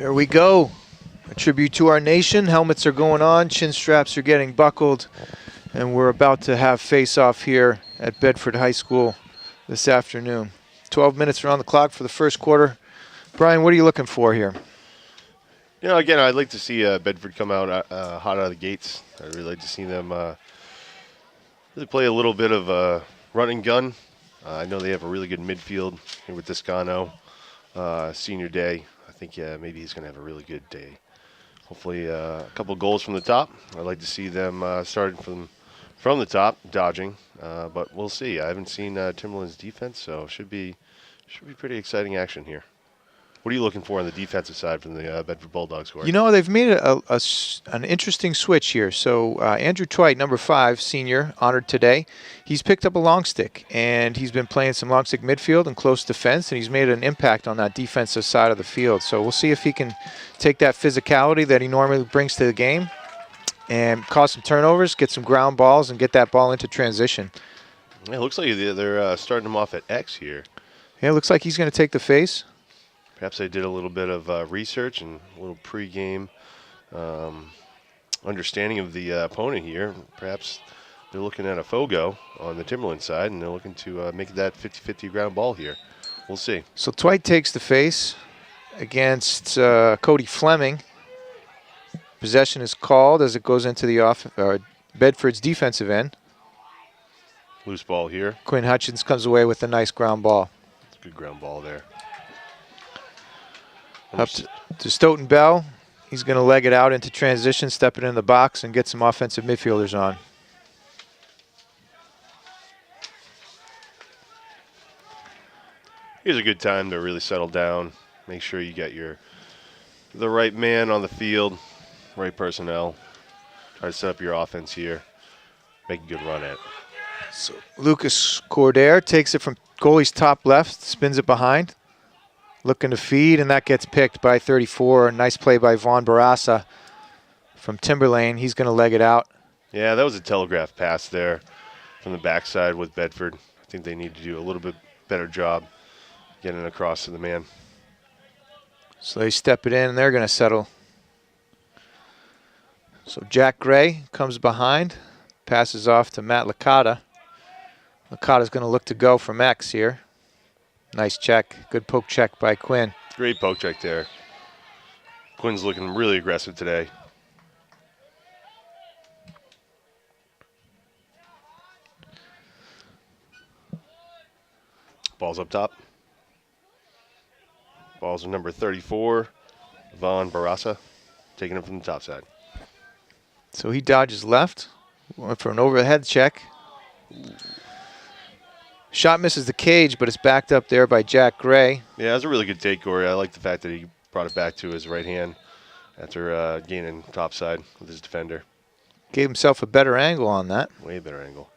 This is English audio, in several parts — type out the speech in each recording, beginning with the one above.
There we go. A tribute to our nation. Helmets are going on, chin straps are getting buckled, and we're about to have face-off here at Bedford High School this afternoon. 12 minutes are on the clock for the first quarter. Brian, what are you looking for here? You know, again, I'd like to see Bedford come out hot out of the gates. I'd really like to see them really play a little bit of run and gun. I know they have a really good midfield here with Toscano. Senior day, I think maybe he's going to have a really good day. Hopefully a couple goals from the top. I'd like to see them starting from the top, dodging, but we'll see. I haven't seen Timberlane's defense, so should be pretty exciting action here. What are you looking for on the defensive side from the Bedford Bulldogs? You know, they've made an interesting switch here. So Andrew Twite, number 5, senior, honored today. He's picked up a long stick, and he's been playing some long stick midfield and close defense, and he's made an impact on that defensive side of the field. So we'll see if he can take that physicality that he normally brings to the game and cause some turnovers, get some ground balls, and get that ball into transition. Yeah, it looks like they're starting him off at X here. Yeah, it looks like he's going to take the face. Perhaps they did a little bit of research and a little pregame understanding of the opponent here. Perhaps they're looking at a Fogo on the Timberland side, and they're looking to make that 50-50 ground ball here. We'll see. So Twite takes the face against Cody Fleming. Possession is called as it goes into the Bedford's defensive end. Loose ball here. Quinn Hutchins comes away with a nice ground ball. It's a good ground ball there. Up to Stoughton Bell. He's going to leg it out into transition, step it in the box, and get some offensive midfielders on. Here's a good time to really settle down. Make sure you get the right man on the field, right personnel. Try to set up your offense here. Make a good run at it. So Lucas Cordair takes it from goalie's top left, spins it behind. Looking to feed, and that gets picked by 34. Nice play by Vaughn Barassa from Timberlane. He's going to leg it out. Yeah, that was a telegraph pass there from the backside with Bedford. I think they need to do a little bit better job getting across to the man. So they step it in, and they're going to settle. So Jack Gray comes behind, passes off to Matt Licata. Licata's going to look to go from X here. Nice check. Good poke check by Quinn. Great poke check there. Quinn's looking really aggressive today. Ball's up top. Ball's with number 34, Vaughn Barassa, taking it from the top side. So he dodges left. Went for an overhead check. Shot misses the cage, but it's backed up there by Jack Gray. Yeah, it was a really good take, Corey. I like the fact that he brought it back to his right hand after gaining topside with his defender. Gave himself a better angle on that. Way better angle.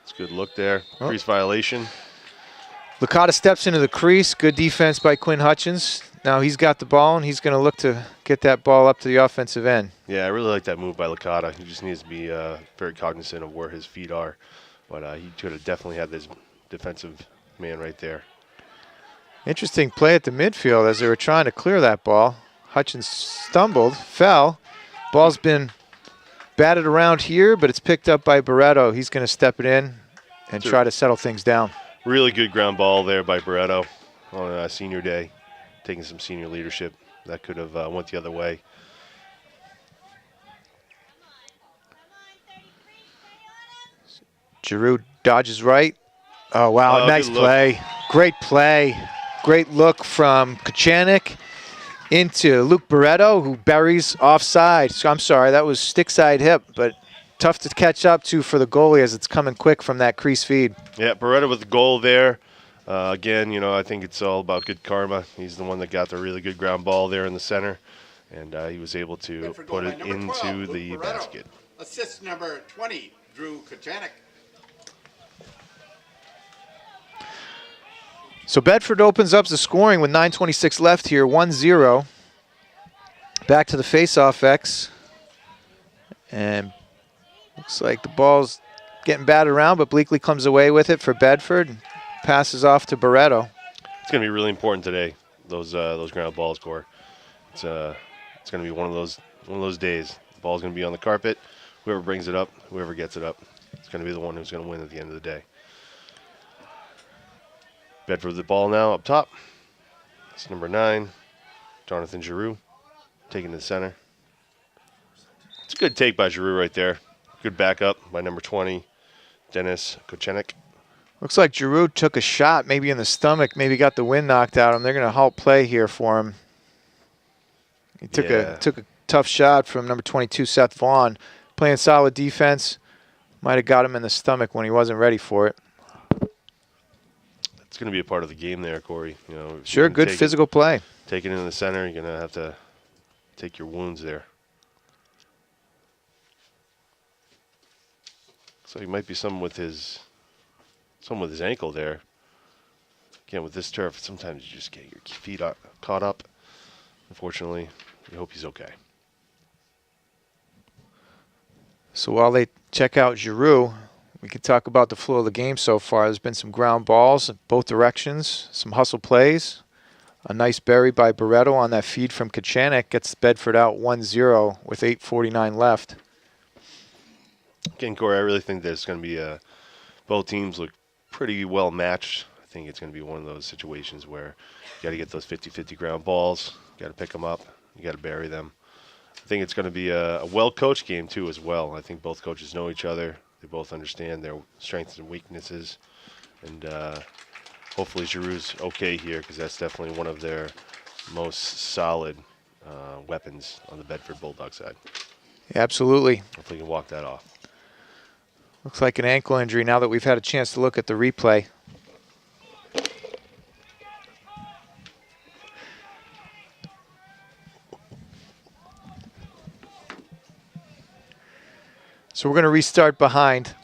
It's a good look there. Crease violation. Licata steps into the crease. Good defense by Quinn Hutchins. Now he's got the ball, and he's going to look to get that ball up to the offensive end. Yeah, I really like that move by Licata. He just needs to be very cognizant of where his feet are. But he could have definitely had this defensive man right there. Interesting play at the midfield as they were trying to clear that ball. Hutchins stumbled, fell. Ball's been batted around here, but it's picked up by Barreto. He's going to step it in and try to settle things down. Really good ground ball there by Barreto on senior day, taking some senior leadership. That could have went the other way. Giroux dodges right. Oh, wow, nice play. Great play. Great look from Kachanik into Luke Barreto, who buries offside. So I'm sorry, that was stick side hip, but tough to catch up to for the goalie as it's coming quick from that crease feed. Yeah, Barreto with the goal there. Again, you know, I think it's all about good karma. He's the one that got the really good ground ball there in the center, and he was able to put it into the basket. Assist number 20, Drew Kachanik. So Bedford opens up the scoring with 9:26 left here, 1-0. Back to the face-off X. And looks like the ball's getting batted around, but Bleakley comes away with it for Bedford. Passes off to Barreto. It's going to be really important today, those ground balls, Core. It's going to be one of those days. The ball's going to be on the carpet. Whoever brings it up, whoever gets it up, it's going to be the one who's going to win at the end of the day. Bedford with the ball now up top. It's number 9, Jonathan Giroux, taking to the center. It's a good take by Giroux right there. Good backup by number 20, Dennis Kochenik. Looks like Giroux took a shot, maybe in the stomach, maybe got the wind knocked out of him. They're going to halt play here for him. He took a tough shot from number 22, Seth Vaughn. Playing solid defense. Might have got him in the stomach when he wasn't ready for it. It's going to be a part of the game there, Corey. You know, sure, good physical play. Take it in the center, you're going to have to take your wounds there. So he might be some with his ankle there. Again, with this turf, sometimes you just get your feet caught up. Unfortunately, we hope he's okay. So while they check out Giroux, we can talk about the flow of the game so far. There's been some ground balls in both directions, some hustle plays. A nice bury by Barreto on that feed from Kochenik gets Bedford out 1-0 with 8:49 left. Again, Corey, I really think there's going to be both teams look pretty well matched. I think it's going to be one of those situations where you got to get those 50-50 ground balls. You got to pick them up. You got to bury them. I think it's going to be a well-coached game, too, as well. I think both coaches know each other. They both understand their strengths and weaknesses. And hopefully Giroux's okay here, because that's definitely one of their most solid weapons on the Bedford Bulldog side. Yeah, absolutely. Hopefully he can walk that off. Looks like an ankle injury now that we've had a chance to look at the replay. So we're going to restart behind.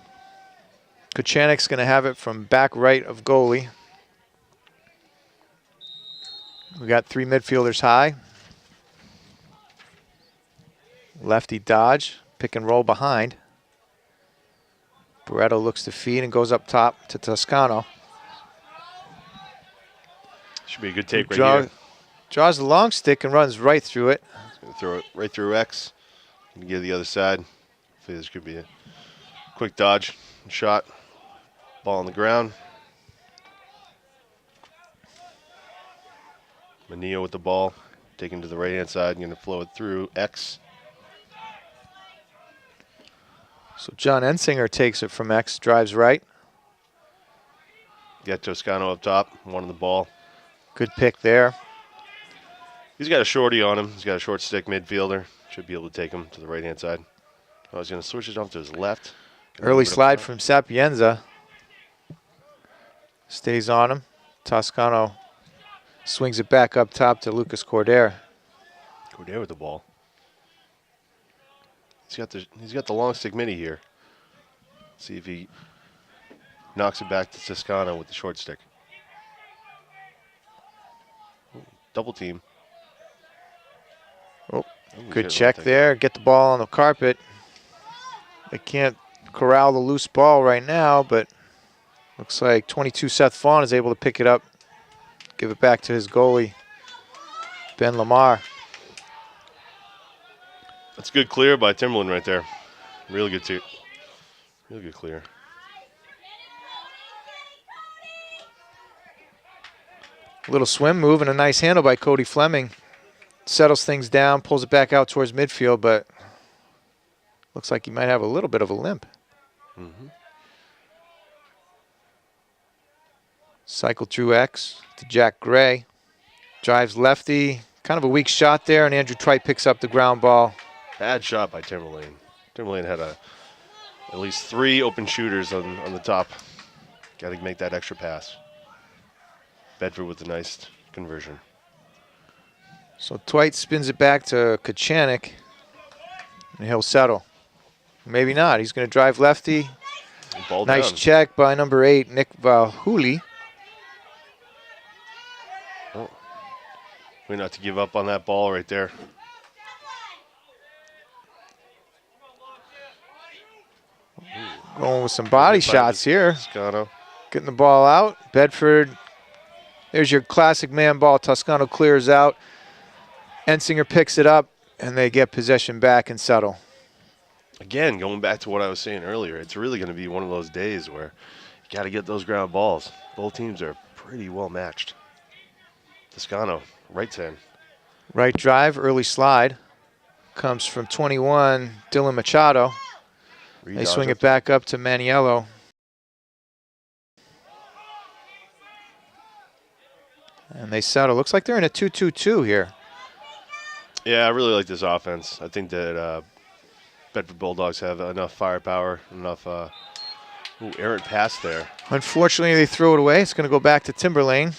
Kochenik's going to have it from back right of goalie. We got 3 midfielders high. Lefty dodge, pick and roll behind. Barreto looks to feed and goes up top to Toscano. Should be a good take right here. Draws the long stick and runs right through it. He's going to throw it right through X. Going to get the other side. Hopefully this could be a quick dodge and shot. Ball on the ground. Manillo with the ball. Taken to the right-hand side. Going to flow it through X. So John Ensinger takes it from X, drives right. Got Toscano up top, wanting the ball. Good pick there. He's got a shorty on him. He's got a short stick midfielder. Should be able to take him to the right-hand side. Oh, he's going to switch it off to his left. Early slide from Sapienza. Stays on him. Toscano swings it back up top to Lucas Cordair. Cordair with the ball. He's got the long stick mini here. See if he knocks it back to Toscano with the short stick. Ooh, double team. Oh, good check there. Get the ball on the carpet. They can't corral the loose ball right now, but looks like 22 Seth Vaughn is able to pick it up, give it back to his goalie, Ben Lamar. That's good clear by Timberlane right there. Real good too. Real good clear. A little swim move and a nice handle by Cody Fleming. Settles things down, pulls it back out towards midfield, but looks like he might have a little bit of a limp. Mm-hmm. Cycle through X to Jack Gray. Drives lefty. Kind of a weak shot there, and Andrew Trite picks up the ground ball. Bad shot by Timberlane. Timberlane had at least 3 open shooters on the top. Got to make that extra pass. Bedford with a nice conversion. So Twite spins it back to Kochenik, and he'll settle. Maybe not. He's going to drive lefty. Ball nice down. check by number 8, Nick Valhuli. Oh. Way not to give up on that ball right there. Going with some body shots here. Toscano. Getting the ball out. Bedford, there's your classic man ball. Toscano clears out. Ensinger picks it up, and they get possession back and settle. Again, going back to what I was saying earlier, it's really going to be one of those days where you got to get those ground balls. Both teams are pretty well matched. Toscano, right 10. Right drive, early slide. Comes from 21, Dylan Machado. They swing it back up to Maniello. And they settle. Looks like they're in a 2-2-2 here. Yeah, I really like this offense. I think that Bedford Bulldogs have enough firepower, enough errant pass there. Unfortunately, they throw it away. It's going to go back to Timberlane.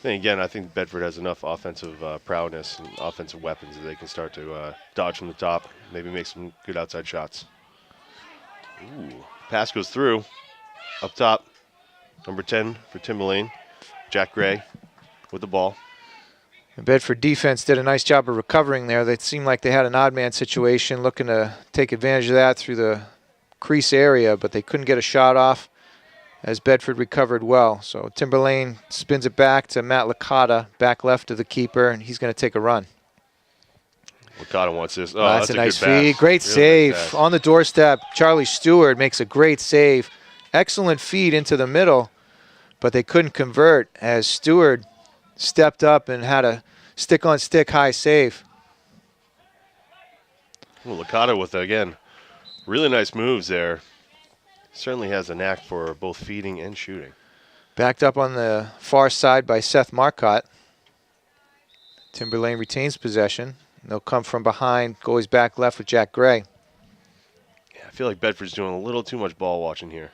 And again, I think Bedford has enough offensive prowess and offensive weapons that they can start to dodge from the top, maybe make some good outside shots. Ooh, pass goes through. Up top, number 10 for Timberlane, Jack Gray with the ball. The Bedford defense did a nice job of recovering there. They seemed like they had an odd man situation, looking to take advantage of that through the crease area, but they couldn't get a shot off as Bedford recovered well. So Timberlane spins it back to Matt Licata, back left of the keeper, and he's going to take a run. Licata wants this. Oh, that's a nice good pass. feed. Great Really save nice pass. on the doorstep. Charlie Stewart makes a great save. Excellent feed into the middle, but they couldn't convert as Stewart stepped up and had a stick-on-stick high save. Well, Licata with, again, really nice moves there. Certainly has a knack for both feeding and shooting. Backed up on the far side by Seth Marcotte. Timberlane retains possession. They'll come from behind, goes back left with Jack Gray. Yeah, I feel like Bedford's doing a little too much ball watching here.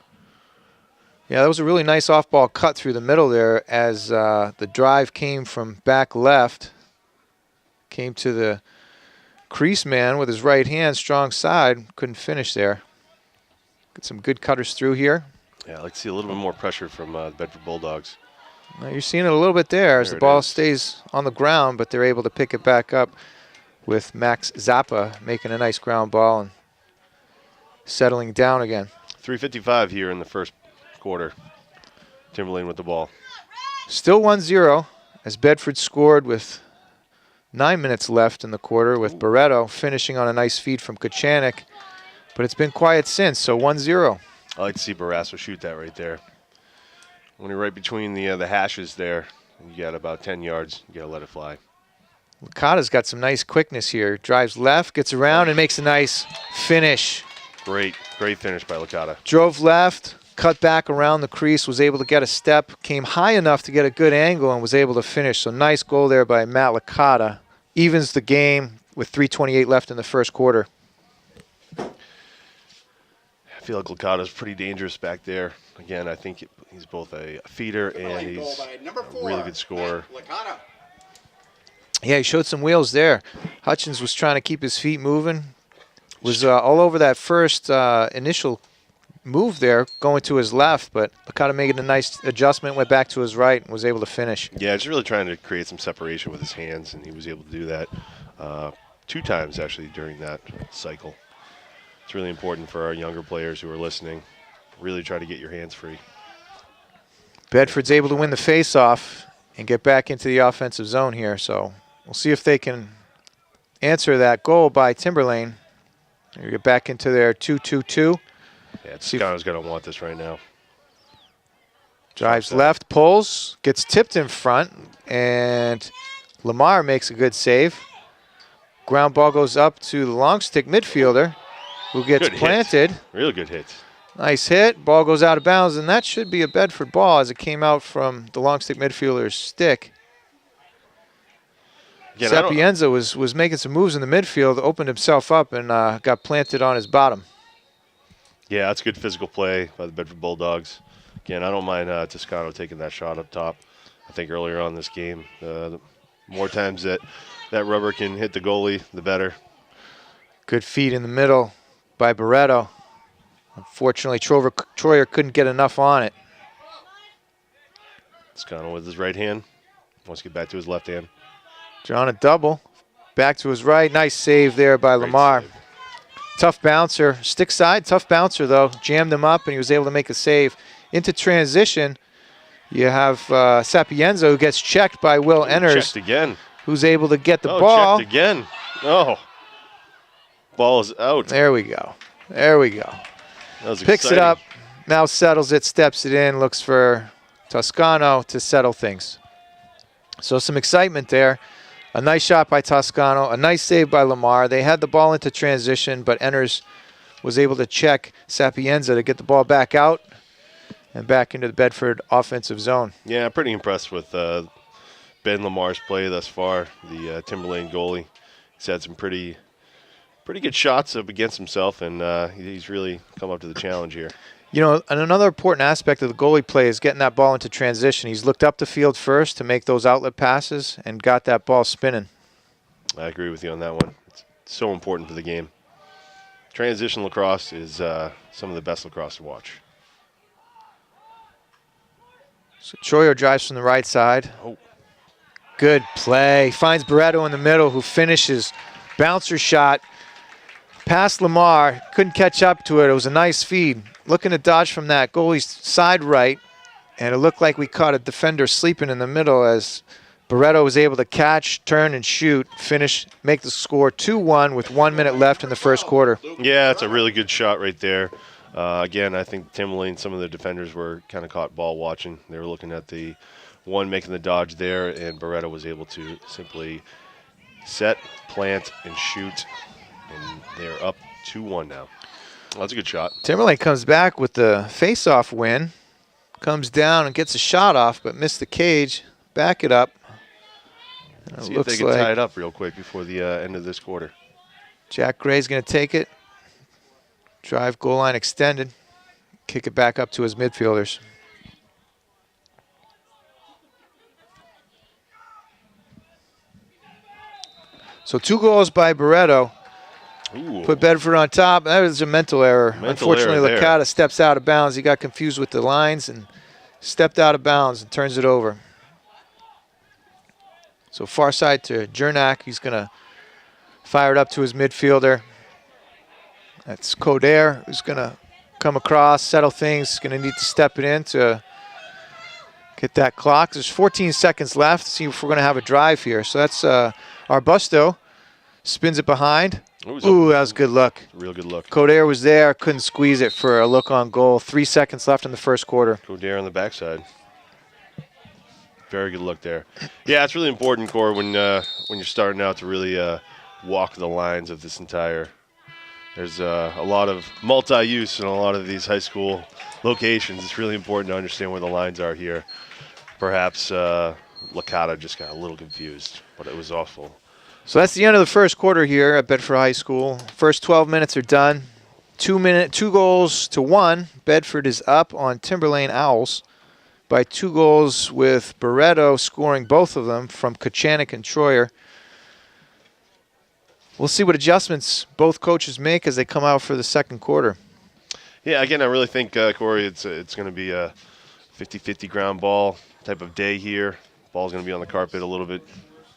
Yeah, that was a really nice off-ball cut through the middle there as the drive came from back left. Came to the crease man with his right hand, strong side. Couldn't finish there. Get some good cutters through here. Yeah, I'd like to see a little bit more pressure from the Bedford Bulldogs. Now you're seeing it a little bit there as There the it ball is. stays on the ground, but they're able to pick it back up with Max Zappa making a nice ground ball and settling down again. 3:55 here in the first quarter. Timberlane with the ball. Still 1-0 as Bedford scored with 9 minutes left in the quarter with Barreto finishing on a nice feed from Kachanik. But it's been quiet since, so 1-0. I like to see Barrasso shoot that right there. When you're right between the hashes there, you got about 10 yards, you got to let it fly. Licata's got some nice quickness here. Drives left, gets around, and makes a nice finish. Great finish by Licata. Drove left, cut back around the crease, was able to get a step, came high enough to get a good angle, and was able to finish. So nice goal there by Matt Licata. Evens the game with 3:28 left in the first quarter. I feel like Licata's pretty dangerous back there. Again, I think he's both a feeder and he's a really good scorer. Licata. Yeah, he showed some wheels there. Hutchins was trying to keep his feet moving. Was all over that first initial move there, going to his left, but Licata made a nice adjustment, went back to his right, and was able to finish. Yeah, just really trying to create some separation with his hands, and he was able to do that 2 times actually during that cycle. It's really important for our younger players who are listening. Really try to get your hands free. Bedford's able to win the face-off and get back into the offensive zone here, so we'll see if they can answer that goal by Timberlane. They get back into their 2-2-2. Yeah, Toscano's going to want this right now. Drives left, pulls, gets tipped in front, and Lamar makes a good save. Ground ball goes up to the long stick midfielder, who gets Good planted. hit. Real good hit. Nice hit. Ball goes out of bounds, and that should be a Bedford ball as it came out from the long stick midfielder's stick. Again, Sapienza was making some moves in the midfield, opened himself up, and got planted on his bottom. Yeah, that's good physical play by the Bedford Bulldogs. Again, I don't mind Toscano taking that shot up top. I think earlier on this game, the more times that rubber can hit the goalie, the better. Good feed in the middle by Barreto. Unfortunately, Troyer couldn't get enough on it. Toscano with his right hand. Wants to get back to his left hand. Drawn a double. Back to his right. Nice save there by Great Lamar. save. Tough bouncer. Stick side, tough bouncer, though. Jammed him up, and he was able to make a save. Into transition, you have Sapienza, who gets checked by Will Enners. Checked again. who's able to get the Oh, ball. checked again. Oh. Ball is out. There we go. There we go. That was Picks exciting. it up, now settles it, steps it in, looks for Toscano to settle things. So some excitement there. A nice shot by Toscano, a nice save by Lamar. They had the ball into transition, but Enners was able to check Sapienza to get the ball back out and back into the Bedford offensive zone. Yeah, pretty impressed with Ben Lamar's play thus far, the Timberlane goalie. He's had some pretty good shots up against himself, and he's really come up to the challenge here. You know, and another important aspect of the goalie play is getting that ball into transition. He's looked up the field first to make those outlet passes and got that ball spinning. I agree with you on that one. It's so important for the game. Transition lacrosse is some of the best lacrosse to watch. So Troyer drives from the right side. Oh. Good play. Finds Barreto in the middle, who finishes. Bouncer shot. Past Lamar. Couldn't catch up to it. It was a nice feed. Looking to dodge from that goalie's side right. And it looked like we caught a defender sleeping in the middle as Barreto was able to catch, turn, and shoot, finish, make the score 2-1 with 1 minute left in the first quarter. Yeah, it's a really good shot right there. Again, I think Timberlane, some of the defenders were kind of caught ball watching. They were looking at the one making the dodge there, and Barreto was able to simply set, plant, and shoot. And they're up 2-1 now. Well, that's a good shot. Timberlane comes back with the face-off win. Comes down and gets a shot off, but missed the cage. Back it up. See if they can tie it up real quick before the end of this quarter. Jack Gray's going to take it. Drive, goal line extended. Kick it back up to his midfielders. So 2 goals by Barreto. Ooh. Put Bedford on top. That was a mental error. Unfortunately, error there. Licata steps out of bounds. He got confused with the lines and stepped out of bounds and turns it over. So far side to Jernak. He's going to fire it up to his midfielder. That's Coder, who's going to come across, settle things. He's going to need to step it in to get that clock. There's 14 seconds left. See if we're going to have a drive here. So that's Arbusto. Spins it behind. Ooh, that was a good look. Real good look. Coder was there, couldn't squeeze it for a look on goal. 3 seconds left in the first quarter. Coder on the backside. Very good look there. Yeah, it's really important, Cor, when you're starting out to really walk the lines of this entire. There's a lot of multi-use in a lot of these high school locations. It's really important to understand where the lines are here. Perhaps Licata just got a little confused, but it was awful. So that's the end of the first quarter here at Bedford High School. First 12 minutes are done. 2 goals to 1. Bedford is up on Timberlane Owls by 2 goals, with Barreto scoring both of them from Kachanik and Troyer. We'll see what adjustments both coaches make as they come out for the second quarter. Yeah, again, I really think, Corey, it's going to be a 50-50 ground ball type of day here. Ball's going to be on the carpet a little bit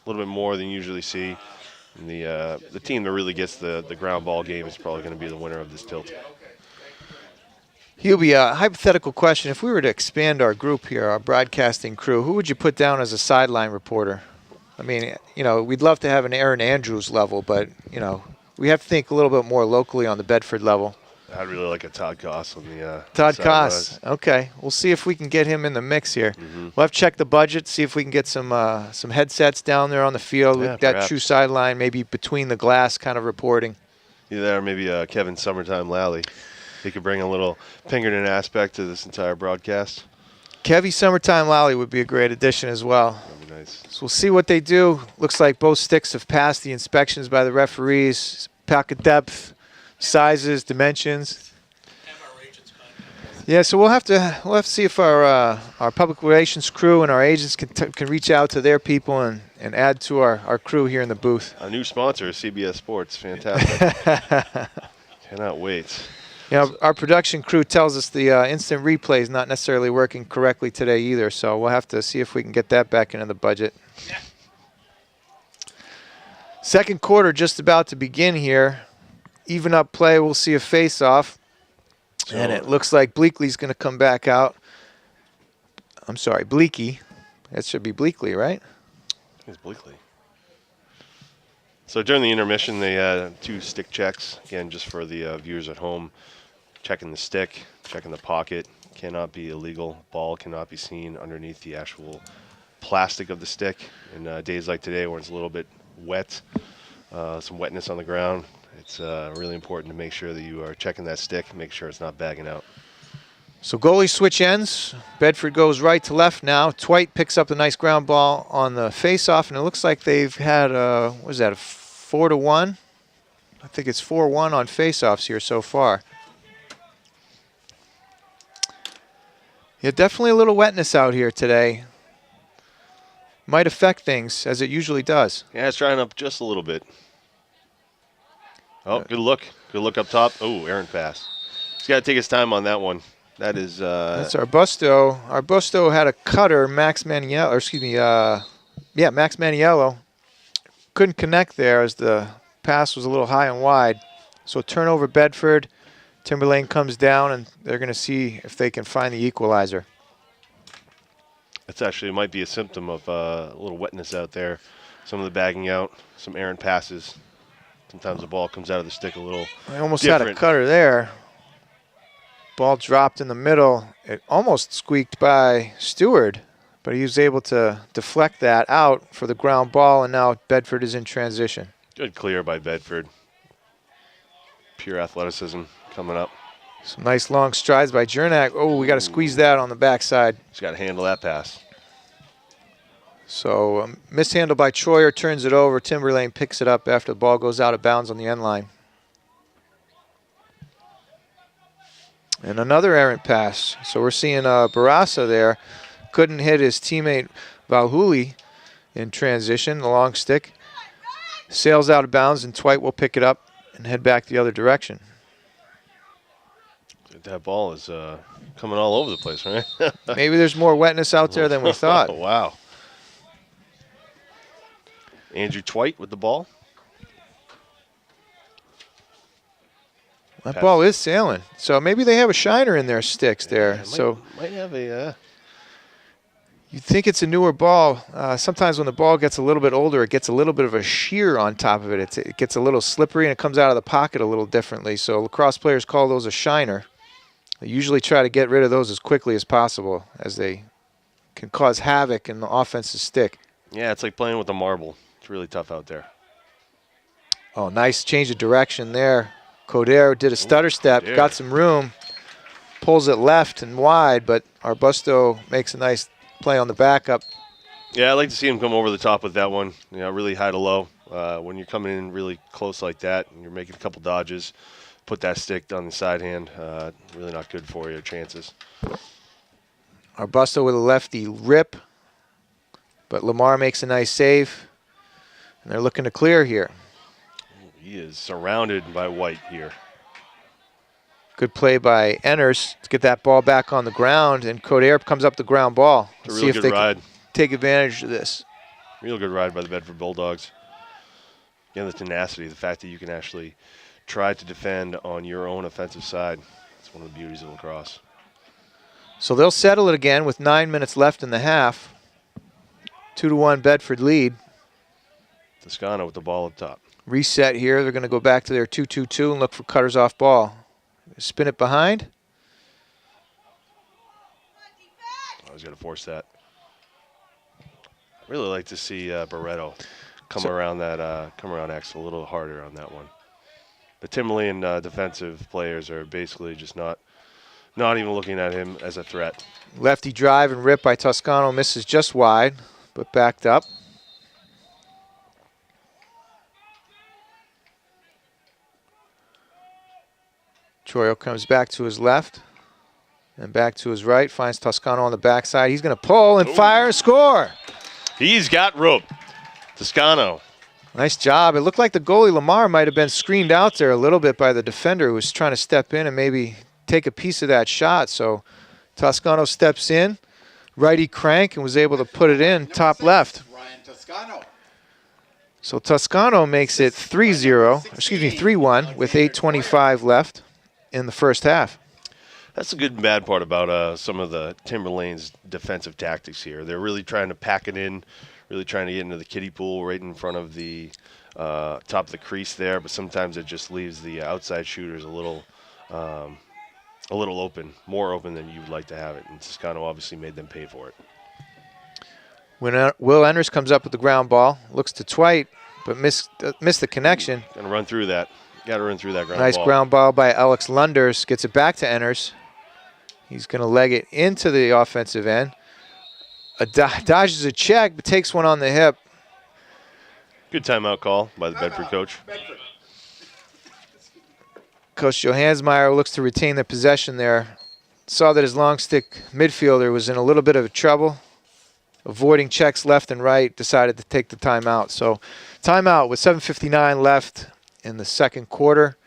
more than you usually see. And the team that really gets the ground ball game is probably going to be the winner of this tilt. Hubie, a hypothetical question. If we were to expand our group here, our broadcasting crew, who would you put down as a sideline reporter? I mean, you know, we'd love to have an Aaron Andrews level, but, you know, we have to think a little bit more locally on the Bedford level. I'd really like a Todd Koss on the Todd Koss. Okay. We'll see if we can get him in the mix here. Mm-hmm. We'll have to check the budget, see if we can get some headsets down there on the field Yeah, with that perhaps. true sideline, maybe between the glass kind of reporting. Either that or maybe Kevin Summertime Lally. He could bring a little Pinkerton aspect to this entire broadcast. Kevy Summertime Lally would be a great addition as well. That'd be nice. So we'll see what they do. Looks like both sticks have passed the inspections by the referees. Pocket depth, sizes, dimensions. Yeah, so we'll have to see if our public relations crew and our agents can reach out to their people and add to our crew here in the booth. A new sponsor, CBS Sports. Fantastic. Cannot wait. You know, our production crew tells us the instant replay is not necessarily working correctly today either, so we'll have to see if we can get that back into the budget. Yeah. Second quarter just about to begin here. Even up play, we'll see a face-off. And it looks like Bleakley's going to come back out. I'm sorry, Bleaky. That should be Bleakley, right? It's Bleakley. So during the intermission, they had 2 stick checks. Again, just for the viewers at home, checking the stick, checking the pocket. Cannot be illegal. Ball cannot be seen underneath the actual plastic of the stick. In days like today where it's a little bit wet, some wetness on the ground, it's really important to make sure that you are checking that stick, make sure it's not bagging out. So goalie switch ends. Bedford goes right to left now. Twite picks up the nice ground ball on the face-off, and it looks like they've had what is that, a 4-1? I think it's 4-1 on face-offs here so far. Yeah, definitely a little wetness out here today. Might affect things, as it usually does. Yeah, it's drying up just a little bit. Oh, good look. Good look up top. Oh, errant pass. He's got to take his time on that one. That is... That's Arbusto. Arbusto had a cutter, Max Maniello, or excuse me, Max Maniello. Couldn't connect there as the pass was a little high and wide. So turnover Bedford. Timberlane comes down, and they're going to see if they can find the equalizer. That's actually might be a symptom of a little wetness out there. Some of the bagging out, some errant passes. Sometimes the ball comes out of the stick a little I almost different. had a cutter there. Ball dropped in the middle. It almost squeaked by Stewart, but he was able to deflect that out for the ground ball, and now Bedford is in transition. Good clear by Bedford. Pure athleticism coming up. Some nice long strides by Jernak. Oh, we got to squeeze that on the backside. He's got to handle that pass. So mishandle by Troyer, turns it over. Timberlane picks it up after the ball goes out of bounds on the end line. And another errant pass. So we're seeing Barassa there. Couldn't hit his teammate Valhuli in transition. The long stick sails out of bounds, and Twite will pick it up and head back the other direction. That ball is coming all over the place, right? Maybe there's more wetness out there than we thought. Wow. Andrew Twite with the ball. That ball is sailing. So maybe they have a shiner in their sticks there. Yeah, might have a... You'd think it's a newer ball. Sometimes when the ball gets a little bit older, it gets a little bit of a shear on top of it. It gets a little slippery, and it comes out of the pocket a little differently. So lacrosse players call those a shiner. They usually try to get rid of those as quickly as possible, as they can cause havoc in the offensive stick. Yeah, it's like playing with a marble. It's really tough out there. Oh, nice change of direction there. Coder did a stutter step, got some room, pulls it left and wide, but Arbusto makes a nice play on the backup. Yeah, I'd like to see him come over the top with that one. You know, really high to low. When you're coming in really close like that and you're making a couple dodges, put that stick on the side hand. Really not good for your chances. Arbusto with a lefty rip, but Lamar makes a nice save, and they're looking to clear here. He is surrounded by White here. Good play by Enners to get that ball back on the ground, and Coder comes up the ground ball. It's a See real if good they ride. can take advantage of this. Real good ride by the Bedford Bulldogs. Again, the tenacity, the fact that you can actually try to defend on your own offensive side. It's one of the beauties of lacrosse. So they'll settle it again with 9 minutes left in the half. 2-1 Bedford lead. Toscano with the ball up top. Reset here. They're going to go back to their 2-2-2 and look for cutters off ball. Spin it behind. Oh, he's got to force that. I'd really like to see Barreto come around X a little harder on that one. The Timberlane defensive players are basically just not even looking at him as a threat. Lefty drive and rip by Toscano misses just wide, but backed up. Troyo comes back to his left and back to his right, finds Toscano on the backside. He's going to pull and fire and score. He's got rope. Toscano. Nice job. It looked like the goalie, Lamar, might have been screened out there a little bit by the defender who was trying to step in and maybe take a piece of that shot. So Toscano steps in, righty crank, and was able to put it in top left. Ryan Toscano. So Toscano makes it 3-1 with 8:25 left in the first half. That's the good and bad part about some of the Timberlane's defensive tactics here. They're really trying to pack it in, really trying to get into the kiddie pool right in front of the top of the crease there, but sometimes it just leaves the outside shooters a little open, more open than you would like to have it. And Toscano obviously made them pay for it. When Will Enders comes up with the ground ball, looks to Twite, but missed the connection. Gonna run through that. Got to run through that ground ball. Nice ground ball by Alex Lunders. Gets it back to Enders. He's going to leg it into the offensive end. Dodges a check, but takes one on the hip. Good timeout call by the Bedford coach. Bedford. Coach Johansmeyer looks to retain the possession there. Saw that his long stick midfielder was in a little bit of trouble. Avoiding checks left and right, decided to take the timeout. So timeout with 7:59 left in the second quarter.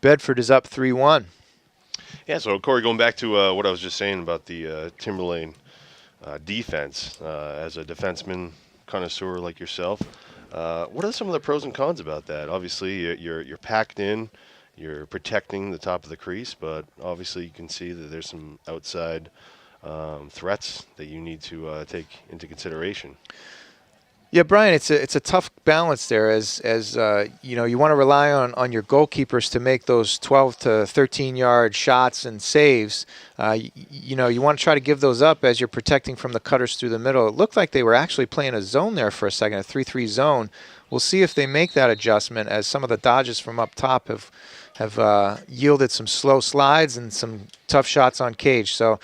Bedford is up 3-1. Yeah, so Corey, going back to what I was just saying about the Timberlane defense, as a defenseman connoisseur like yourself, what are some of the pros and cons about that? Obviously, you're packed in, you're protecting the top of the crease, but obviously you can see that there's some outside threats that you need to take into consideration. Yeah, Brian, it's a tough balance there. As you know, you want to rely on your goalkeepers to make those 12 to 13-yard shots and saves. You know, you want to try to give those up as you're protecting from the cutters through the middle. It looked like they were actually playing a zone there for a second, a 3-3 zone. We'll see if they make that adjustment, as some of the dodges from up top have yielded some slow slides and some tough shots on cage. So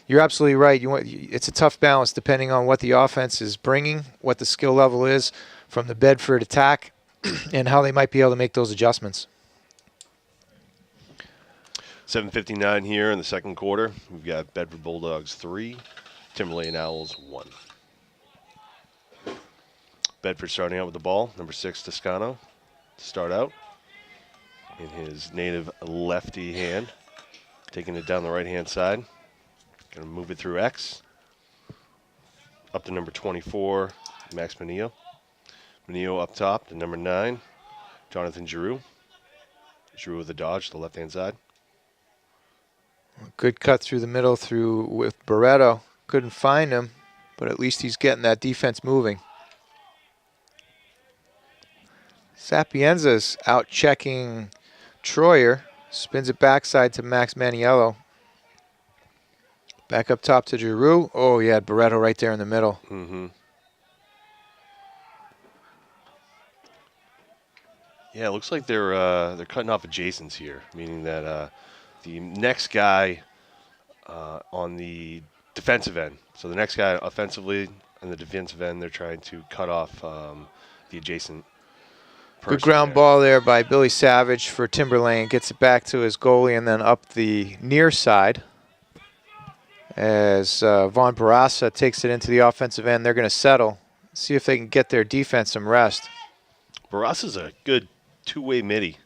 you're absolutely right. It's a tough balance depending on what the offense is bringing, what the skill level is from the Bedford attack, and how they might be able to make those adjustments. 7:59 here in the second quarter. We've got Bedford Bulldogs 3, Timberlane Owls 1. Bedford starting out with the ball, number 6, Toscano, to start out in his native lefty hand, taking it down the right-hand side. Going to move it through X. Up to number 24, Max Manillo. Manillo up top to number 9, Jonathan Giroux. Giroux with the dodge to the left-hand side. Good cut through the middle with Barreto. Couldn't find him, but at least he's getting that defense moving. Sapienza's out checking Troyer. Spins it backside to Max Maniello. Back up top to Giroux. Oh, he had Barreto right there in the middle. Mm-hmm. Yeah, it looks like they're cutting off adjacents here, meaning that the next guy on the defensive end, so the next guy offensively on the defensive end, they're trying to cut off the adjacent person. Good ground there. ball there by Billy Savage for Timberlane. Gets it back to his goalie and then up the near side. As Von Barassa takes it into the offensive end, they're going to settle. See if they can get their defense some rest. Barassa's a good two-way midi.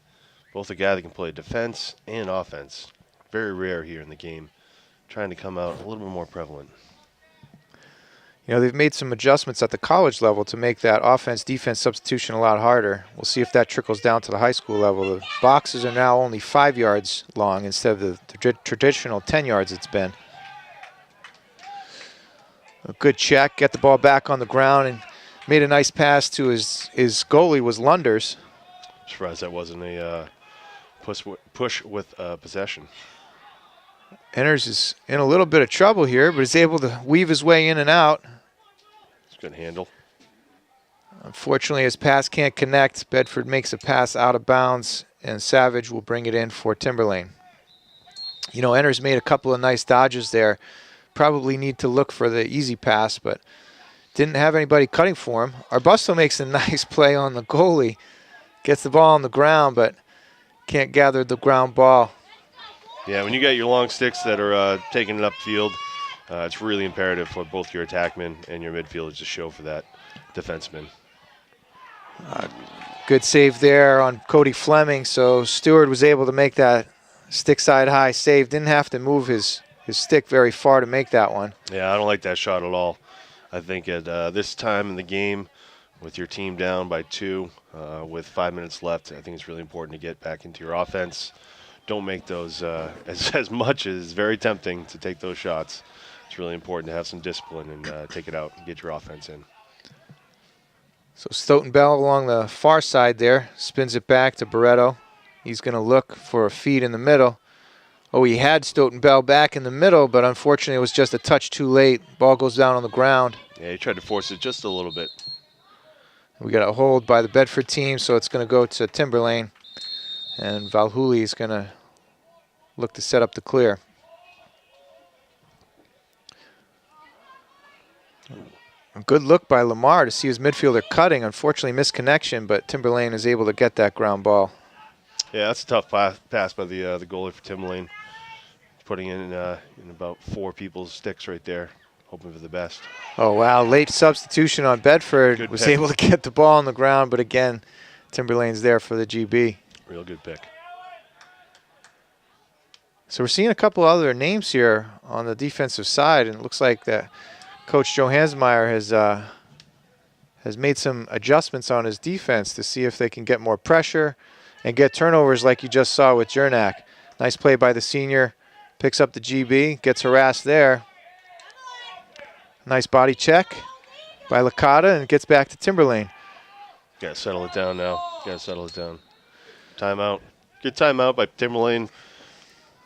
Both a guy that can play defense and offense. Very rare here in the game. Trying to come out a little bit more prevalent. You know, they've made some adjustments at the college level to make that offense-defense substitution a lot harder. We'll see if that trickles down to the high school level. The boxes are now only 5 yards long instead of the traditional 10 yards it's been. A good check, get the ball back on the ground, and made a nice pass to his goalie was Lunders. Surprised that wasn't a push with possession. Enders is in a little bit of trouble here, but is able to weave his way in and out. It's a good handle. Unfortunately, his pass can't connect. Bedford makes a pass out of bounds, and Savage will bring it in for Timberlane. You know, Enders made a couple of nice dodges there. Probably need to look for the easy pass, but didn't have anybody cutting for him. Arbusto makes a nice play on the goalie. Gets the ball on the ground, but can't gather the ground ball. Yeah, when you got your long sticks that are taking it upfield, it's really imperative for both your attackmen and your midfielders to show for that defenseman. Good save there on Cody Fleming, so Stewart was able to make that stick side high save. Didn't have to move his stick very far to make that one. Yeah, I don't like that shot at all. I think at this time in the game, with your team down by 2, with 5 minutes left, I think it's really important to get back into your offense. Don't make those as much as very tempting to take those shots. It's really important to have some discipline and take it out and get your offense in. So Stoughton Bell along the far side there, spins it back to Barreto. He's going to look for a feed in the middle. Oh, he had Stoughton Bell back in the middle, but unfortunately it was just a touch too late. Ball goes down on the ground. Yeah, he tried to force it just a little bit. We got a hold by the Bedford team, so it's going to go to Timberlane. And Valhuli is going to look to set up the clear. A good look by Lamar to see his midfielder cutting. Unfortunately, misconnection, but Timberlane is able to get that ground ball. Yeah, that's a tough pass by the goalie for Timberlane. Putting in about 4 people's sticks right there, hoping for the best. Oh, wow. Late substitution on Bedford. Good Was pick. able to get the ball on the ground, but again, Timberlane's there for the GB. Real good pick. So we're seeing a couple other names here on the defensive side, and it looks like that Coach Joe Hansmeyer has made some adjustments on his defense to see if they can get more pressure and get turnovers like you just saw with Jernak. Nice play by the senior. Picks up the GB, gets harassed there. Nice body check by Licata and gets back to Timberlane. Got to settle it down now. Got to settle it down. Timeout. Good timeout by Timberlane.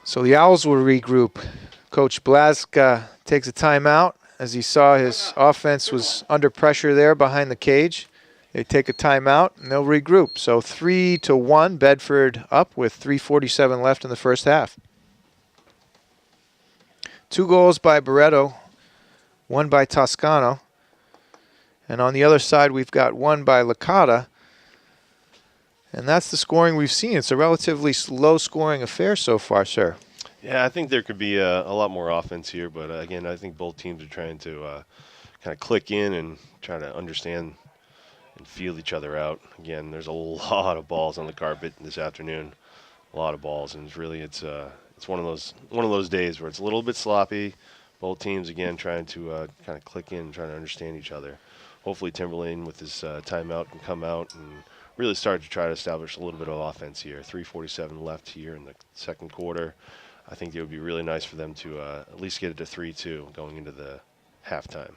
So the Owls will regroup. Coach Blask takes a timeout as he saw his offense was under pressure there behind the cage. They take a timeout and they'll regroup. So 3-1, Bedford up with 3:47 left in the first half. 2 goals by Barreto, 1 by Toscano. And on the other side, we've got 1 by Licata. And that's the scoring we've seen. It's a relatively low-scoring affair so far, sir. Yeah, I think there could be a lot more offense here, but again, I think both teams are trying to kind of click in and try to understand and feel each other out. Again, there's a lot of balls on the carpet this afternoon, a lot of balls, and it's one of those days where it's a little bit sloppy. Both teams again trying to kind of click in, trying to understand each other. Hopefully, Timberlane with his timeout can come out and really start to try to establish a little bit of offense here. 3:47 left here in the second quarter. I think it would be really nice for them to at least get it to 3-2 going into the halftime.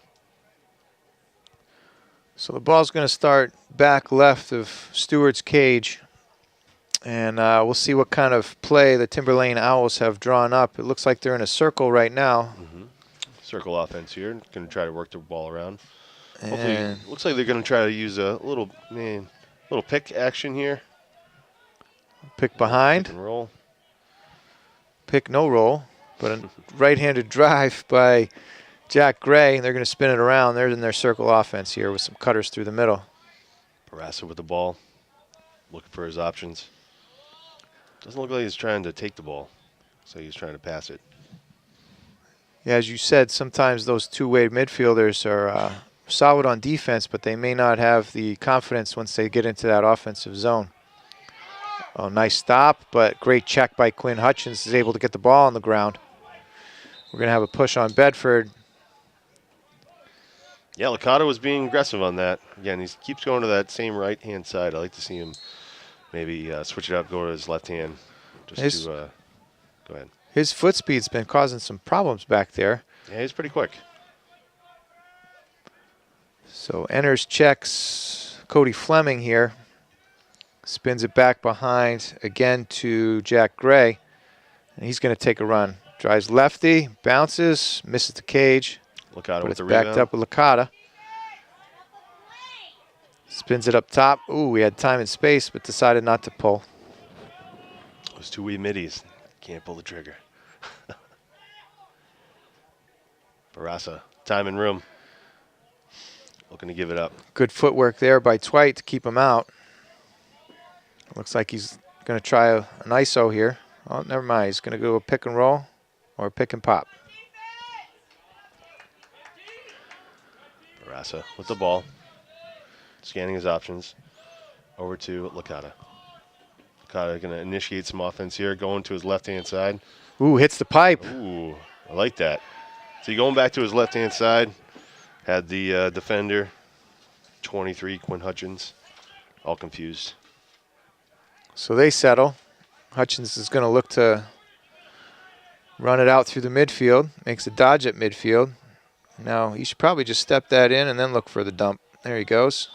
So the ball's going to start back left of Stewart's cage. And we'll see what kind of play the Timberlane Owls have drawn up. It looks like they're in a circle right now. Mm-hmm. Circle offense here. Going to try to work the ball around. Hopefully, And looks like they're going to try to use a little pick action here. pick behind. Pick and roll. Pick no roll, but a right-handed drive by Jack Gray. They're going to spin it around. They're in their circle offense here with some cutters through the middle. Barassa with the ball, looking for his options. Doesn't look like he's trying to take the ball, so he's trying to pass it. Yeah, as you said, sometimes those two-way midfielders are solid on defense, but they may not have the confidence once they get into that offensive zone. Oh, nice stop, but great check by Quinn Hutchins. Is able to get the ball on the ground. We're going to have a push on Bedford. Yeah, Licata was being aggressive on that. Again, he keeps going to that same right-hand side. I like to see him maybe switch it up, go to his left hand. Go ahead. His foot speed's been causing some problems back there. Yeah, he's pretty quick. So enters, checks Cody Fleming here. Spins it back behind again to Jack Gray. And he's going to take a run. Drives lefty, bounces, misses the cage. Licata But with it's the backed rebound. up with Licata. Spins it up top. Ooh, we had time and space, but decided not to pull. Those two wee middies. Can't pull the trigger. Barassa, time and room. Looking to give it up. Good footwork there by Twite to keep him out. Looks like he's going to try an ISO here. Oh, never mind. He's going to go a pick and roll or a pick and pop. Barassa with the ball. Scanning his options. Over to Licata. Licata going to initiate some offense here. Going to his left-hand side. Ooh, hits the pipe. Ooh, I like that. So going back to his left-hand side. Had the defender, 23, Quinn Hutchins, all confused. So they settle. Hutchins is going to look to run it out through the midfield. Makes a dodge at midfield. Now, he should probably just step that in and then look for the dump. There he goes.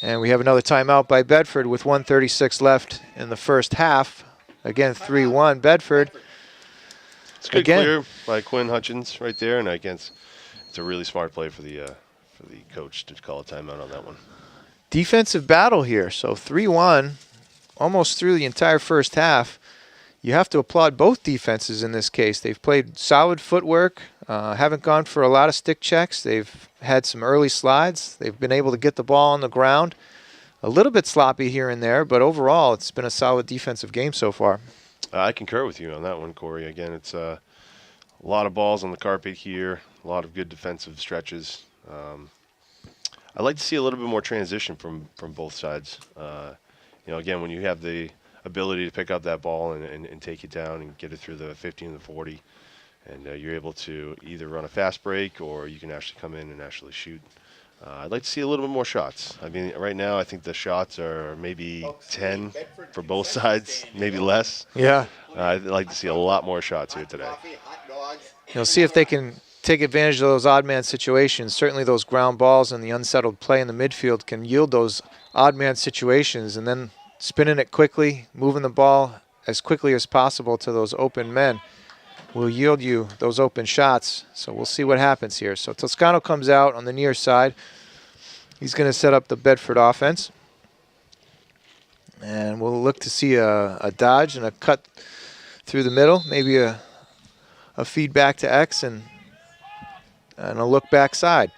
And we have another timeout by Bedford with 1:36 left in the first half. Again, 3-1 Bedford. It's good Again. clear by Quinn Hutchins right there, and it's a really smart play for the coach to call a timeout on that one. Defensive battle here. So 3-1, almost through the entire first half. You have to applaud both defenses in this case. They've played solid footwork, haven't gone for a lot of stick checks. They've had some early slides. They've been able to get the ball on the ground. A little bit sloppy here and there, but overall it's been a solid defensive game so far. I concur with you on that one, Corey. Again, it's a lot of balls on the carpet here, a lot of good defensive stretches. I'd like to see a little bit more transition from both sides. Again, when you have the ability to pick up that ball and take it down and get it through the 50 and the 40, and you're able to either run a fast break or you can actually come in and actually shoot. I'd like to see a little bit more shots. I mean, right now I think the shots are maybe 10 for both sides, maybe less. Yeah. I'd like to see a lot more shots here today. See if they can take advantage of those odd man situations. Certainly those ground balls and the unsettled play in the midfield can yield those odd man situations, and then spinning it quickly, moving the ball as quickly as possible to those open men will yield you those open shots. So we'll see what happens here. So Toscano comes out on the near side. He's going to set up the Bedford offense. And we'll look to see a dodge and a cut through the middle, maybe a feedback to X and a look backside.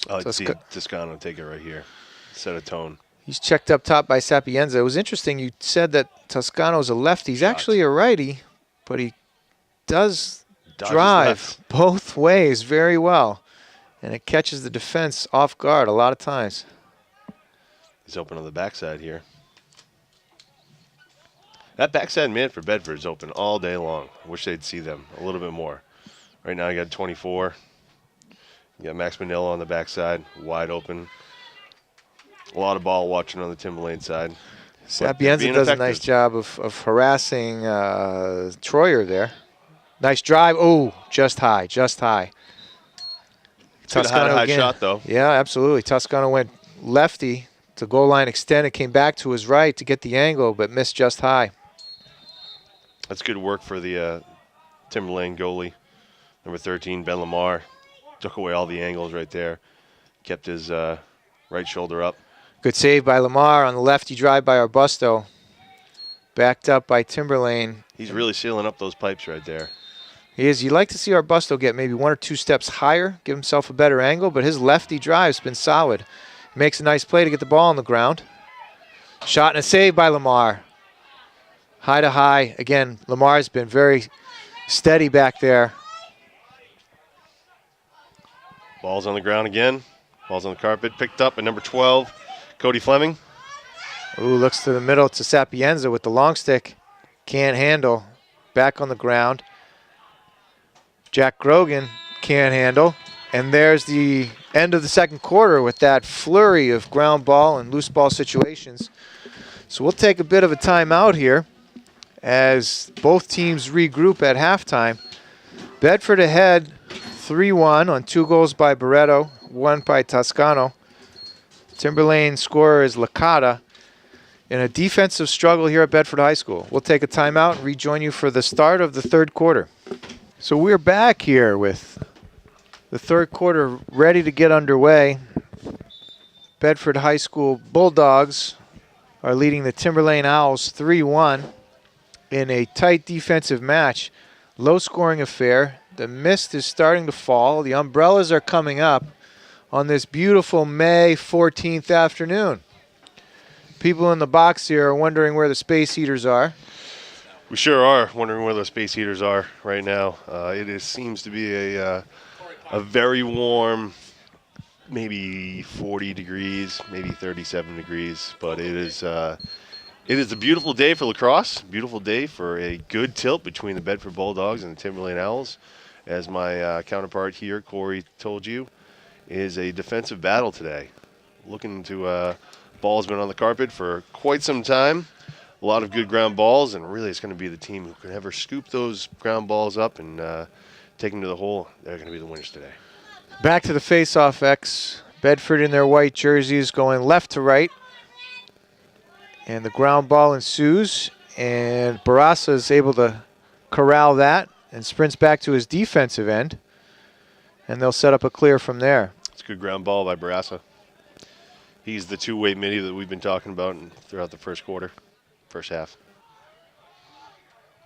I like to see Toscano take it right here, set a tone. He's checked up top by Sapienza. It was interesting you said that Toscano's a lefty. He's actually a righty, but he does drive both ways very well. And it catches the defense off guard a lot of times. He's open on the backside here. That backside man for Bedford is open all day long. I wish they'd see them a little bit more. Right now you got 24. You got Max Manillo on the backside, wide open. A lot of ball watching on the Timberlane side. Sapienza does a nice job of harassing Troyer there. Nice drive. Oh, just high, just high. Toscano high shot, though. Yeah, absolutely. Toscano went lefty to goal line extended, came back to his right to get the angle, but missed just high. That's good work for the Timberlane goalie. Number 13, Ben Lamar. Took away all the angles right there. Kept his right shoulder up. Good save by Lamar on the lefty drive by Arbusto. Backed up by Timberlane. He's really sealing up those pipes right there. He is. You'd like to see Arbusto get maybe 1 or 2 steps higher, give himself a better angle, but his lefty drive's been solid. Makes a nice play to get the ball on the ground. Shot and a save by Lamar. High to high. Again, Lamar's been very steady back there. Ball's on the ground again. Ball's on the carpet. Picked up at number 12, Cody Fleming. Ooh, looks to the middle to Sapienza with the long stick. Can't handle. Back on the ground. Jack Grogan can't handle. And there's the end of the second quarter with that flurry of ground ball and loose ball situations. So we'll take a bit of a timeout here as both teams regroup at halftime. Bedford ahead 3-1 on 2 goals by Barreto, 1 by Toscano. Timberlane scorer is Licata. In a defensive struggle here at Bedford High School. We'll take a timeout and rejoin you for the start of the third quarter. So we're back here with the third quarter ready to get underway. Bedford High School Bulldogs are leading the Timberlane Owls 3-1 in a tight defensive match. Low-scoring affair. The mist is starting to fall. The umbrellas are coming up on this beautiful May 14th afternoon. People in the box here are wondering where the space heaters are. We sure are wondering where those space heaters are right now. Seems to be a very warm, maybe 40 degrees, maybe 37 degrees. But it is a beautiful day for lacrosse. Beautiful day for a good tilt between the Bedford Bulldogs and the Timberlane Owls. As my counterpart here, Corey, told you, is a defensive battle today. Looking to ball's been on the carpet for quite some time. A lot of good ground balls, and really it's going to be the team who can ever scoop those ground balls up and take them to the hole. They're going to be the winners today. Back to the face-off, X. Bedford in their white jerseys going left to right. And the ground ball ensues. And Barassa is able to corral that and sprints back to his defensive end. And they'll set up a clear from there. It's a good ground ball by Barassa. He's the two-way midi that we've been talking about throughout the first half.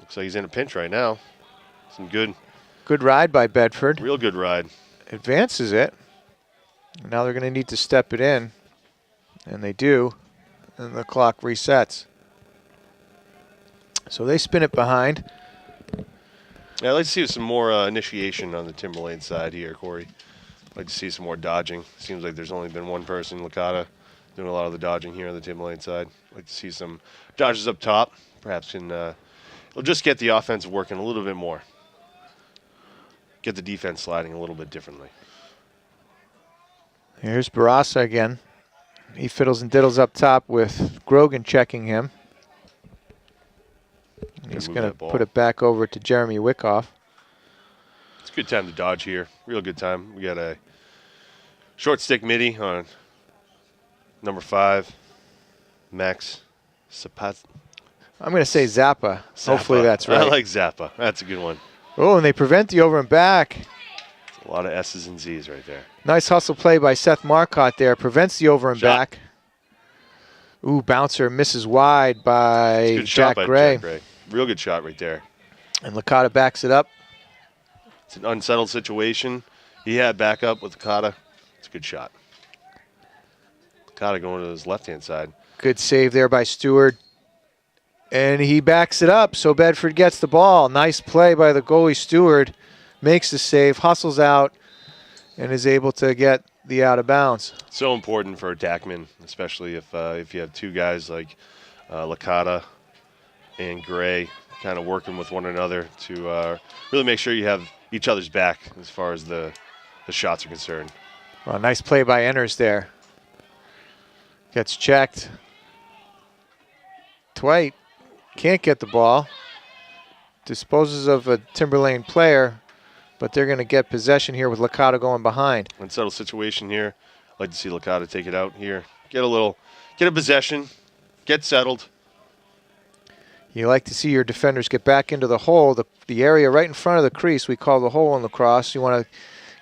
Looks like he's in a pinch right now. Some good ride by Bedford. Real good ride. Advances it. Now they're going to need to step it in. And they do. And the clock resets. So they spin it behind. Yeah, I'd like to see some more initiation on the Timberlane side here, Corey. I'd like to see some more dodging. Seems like there's only been one person, Licata, doing a lot of the dodging here on the Timberlane side. I'd like to see some dodges up top. Perhaps it'll just get the offense working a little bit more. Get the defense sliding a little bit differently. Here's Barassa again. He fiddles and diddles up top with Grogan checking him. He's going to put it back over to Jeremy Wyckoff. It's a good time to dodge here. Real good time. We got a short stick midi on number 5, Max Zapata. I'm going to say Zappa. Hopefully that's right. I like Zappa. That's a good one. Oh, and they prevent the over and back. A lot of S's and Z's right there. Nice hustle play by Seth Marcotte there. Prevents the over and back. Ooh, bouncer misses wide by Jack Gray. Real good shot right there. And Licata backs it up. It's an unsettled situation. He had backup with Licata. It's a good shot. Licata going to his left-hand side. Good save there by Stewart. And he backs it up, so Bedford gets the ball. Nice play by the goalie Stewart. Makes the save, hustles out, and is able to get the out of bounds. So important for attackmen, especially if you have two guys like Licata and Gray kind of working with one another to really make sure you have each other's back as far as the shots are concerned. Well, nice play by Enders there. Gets checked. Twite can't get the ball. Disposes of a Timberlane player, but they're going to get possession here with Licata going behind. Unsettled situation here. I'd like to see Licata take it out here. Get a possession, get settled. You like to see your defenders get back into the hole, the area right in front of the crease we call the hole in lacrosse. You want to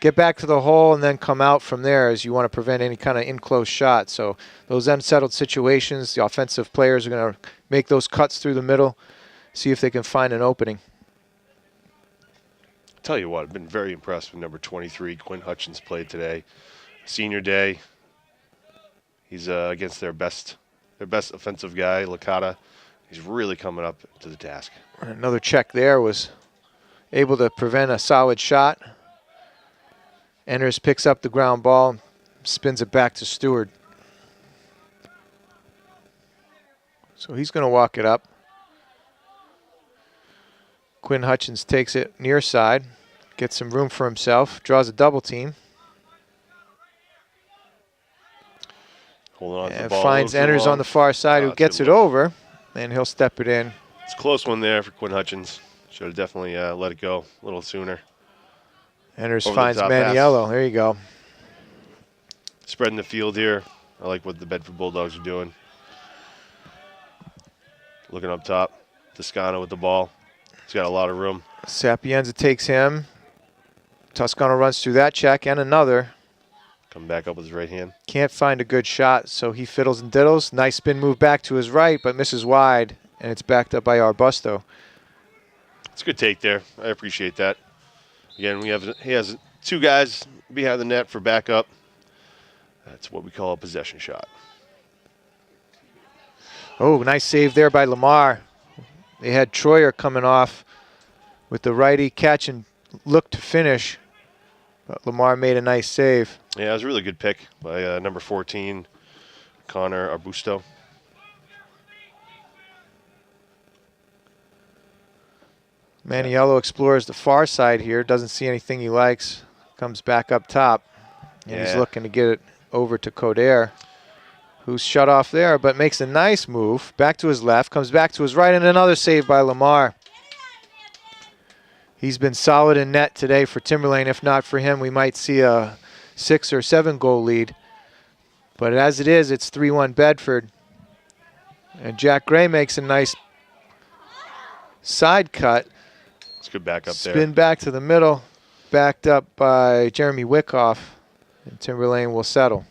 get back to the hole and then come out from there as you want to prevent any kind of in-close shot. So those unsettled situations, the offensive players are going to make those cuts through the middle, see if they can find an opening. Tell you what, I've been very impressed with number 23, Quinn Hutchins, played today. Senior day. He's against their best offensive guy, Licata. He's really coming up to the task. Another check there was able to prevent a solid shot. Enders picks up the ground ball, spins it back to Stewart. So he's going to walk it up. Quinn Hutchins takes it near side, gets some room for himself, draws a double team. Holding on to the And ball finds Enders on the far side who gets it over, and he'll step it in. It's a close one there for Quinn Hutchins. Should have definitely let it go a little sooner. Enders finds Maniello. There you go. Spreading the field here. I like what the Bedford Bulldogs are doing. Looking up top. Toscano with the ball. He's got a lot of room. Sapienza takes him. Toscano runs through that check and another. Come back up with his right hand. Can't find a good shot, so he fiddles and diddles. Nice spin move back to his right, but misses wide, and it's backed up by Arbusto. It's a good take there. I appreciate that. Again, he has two guys behind the net for backup. That's what we call a possession shot. Oh, nice save there by Lamar. They had Troyer coming off with the righty catch and look to finish, but Lamar made a nice save. Yeah, it was a really good pick by number 14, Connor Arbusto. Maniello explores the far side here, doesn't see anything he likes, comes back up top, and he's looking to get it over to Coder, who's shut off there, but makes a nice move, back to his left, comes back to his right, and another save by Lamar. He's been solid in net today for Timberlane. If not for him, we might see a 6 or 7 goal lead But as it is, it's 3-1 Bedford. And Jack Gray makes a nice side cut. It's a good back up there. Spin back to the middle, backed up by Jeremy Wickoff. And Timberlane will settle.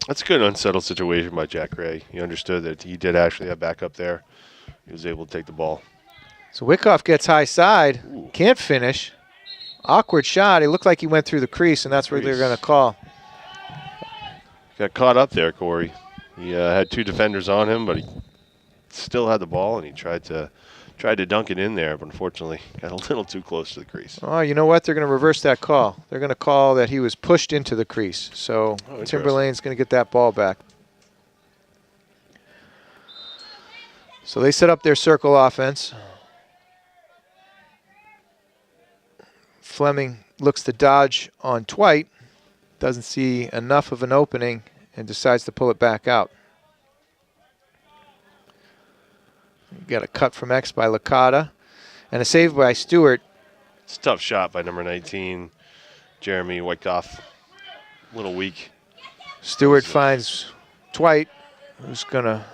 That's a good unsettled situation by Jack Gray. He understood that he did actually have back up there. He was able to take the ball. So Wickoff gets high side, Ooh. can't finish. Awkward shot. It looked like he went through the crease, and that's what they're going to call. Got caught up there, Corey. He had 2 defenders on him, but he still had the ball, and he tried to dunk it in there, but unfortunately got a little too close to the crease. Oh, you know what? They're going to reverse that call. They're going to call that he was pushed into the crease. So Timberlane's going to get that ball back. So they set up their circle offense. Fleming looks to dodge on Twite, doesn't see enough of an opening, and decides to pull it back out. Got a cut from X by Licata, and a save by Stewart. It's a tough shot by number 19, Jeremy Wyckoff. A little weak. Stewart finds Twite, who's going to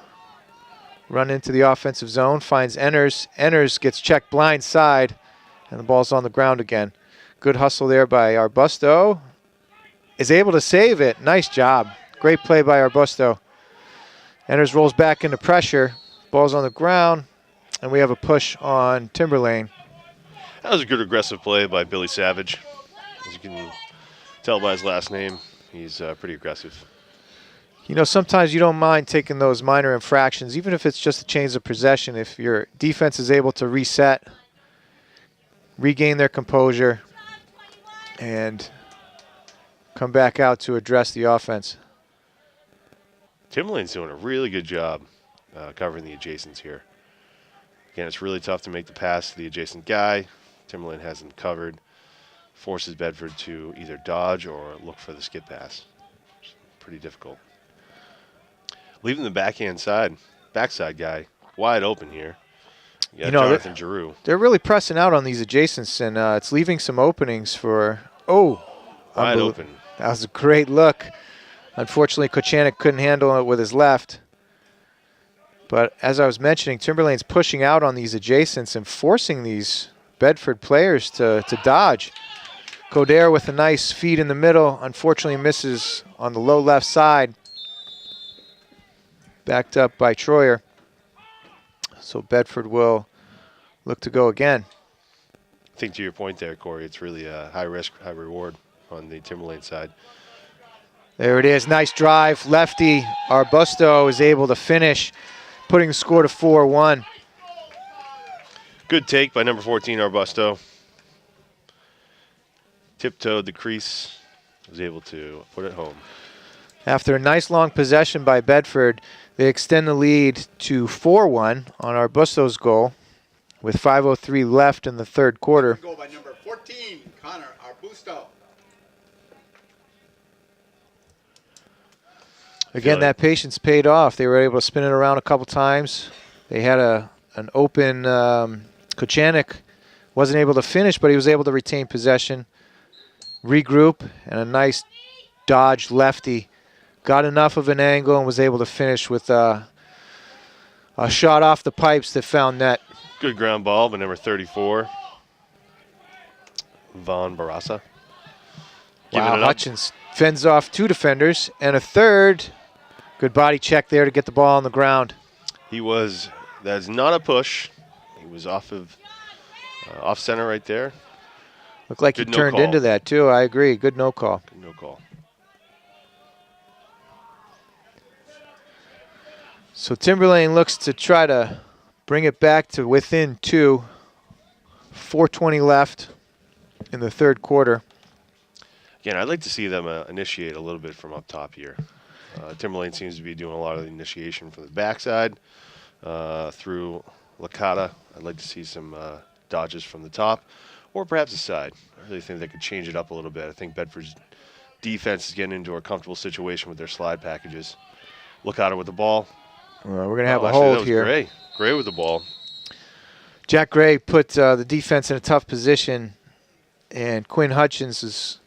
run into the offensive zone, finds Enners. Enners gets checked blind side, and the ball's on the ground again. Good hustle there by Arbusto. Is able to save it. Nice job. Great play by Arbusto. Enners rolls back into pressure. Ball's on the ground, and we have a push on Timberlane. That was a good aggressive play by Billy Savage. As you can tell by his last name, he's pretty aggressive. You know, sometimes you don't mind taking those minor infractions, even if it's just a change of possession. If your defense is able to reset, regain their composure, and come back out to address the offense. Timberlane's doing a really good job covering the adjacents here. Again, it's really tough to make the pass to the adjacent guy. Timberlane has him covered. Forces Bedford to either dodge or look for the skip pass. It's pretty difficult. Leaving the backside guy wide open here. You know, Jonathan Giroux. They're really pressing out on these adjacents, and it's leaving some openings for, wide open. That was a great look. Unfortunately, Kochanek couldn't handle it with his left. But as I was mentioning, Timberlane's pushing out on these adjacents and forcing these Bedford players to dodge. Coder with a nice feed in the middle, unfortunately misses on the low left side. Backed up by Troyer. So Bedford will look to go again. I think to your point there, Corey, it's really a high risk, high reward on the Timberlane side. There it is, nice drive. Lefty Arbusto is able to finish, putting the score to 4-1. Good take by number 14, Arbusto. Tiptoed the crease, was able to put it home. After a nice long possession by Bedford, they extend the lead to 4-1 on Arbusto's goal with 5:03 left in the third quarter. Goal by number 14, Connor Arbusto. Again, that patience paid off. They were able to spin it around a couple times. They had an open Kochanek. Wasn't able to finish, but he was able to retain possession, regroup, and a nice dodge lefty. Got enough of an angle and was able to finish with a shot off the pipes that found net. Good ground ball by number 34, Von Barassa. Wow, Hutchins fends off 2 defenders and a third. Good body check there to get the ball on the ground. That is not a push. He was off center right there. Looked like he turned into that too. I agree. Good no call. Good no call. So Timberlane looks to try to bring it back to within 2. 4:20 left in the third quarter. Again, I'd like to see them initiate a little bit from up top here. Timberlane seems to be doing a lot of the initiation from the backside through Licata. I'd like to see some dodges from the top or perhaps the side. I really think they could change it up a little bit. I think Bedford's defense is getting into a comfortable situation with their slide packages. Licata with the ball. We're going to have a hold here. Gray with the ball. Jack Gray put the defense in a tough position, and Quinn Hutchins is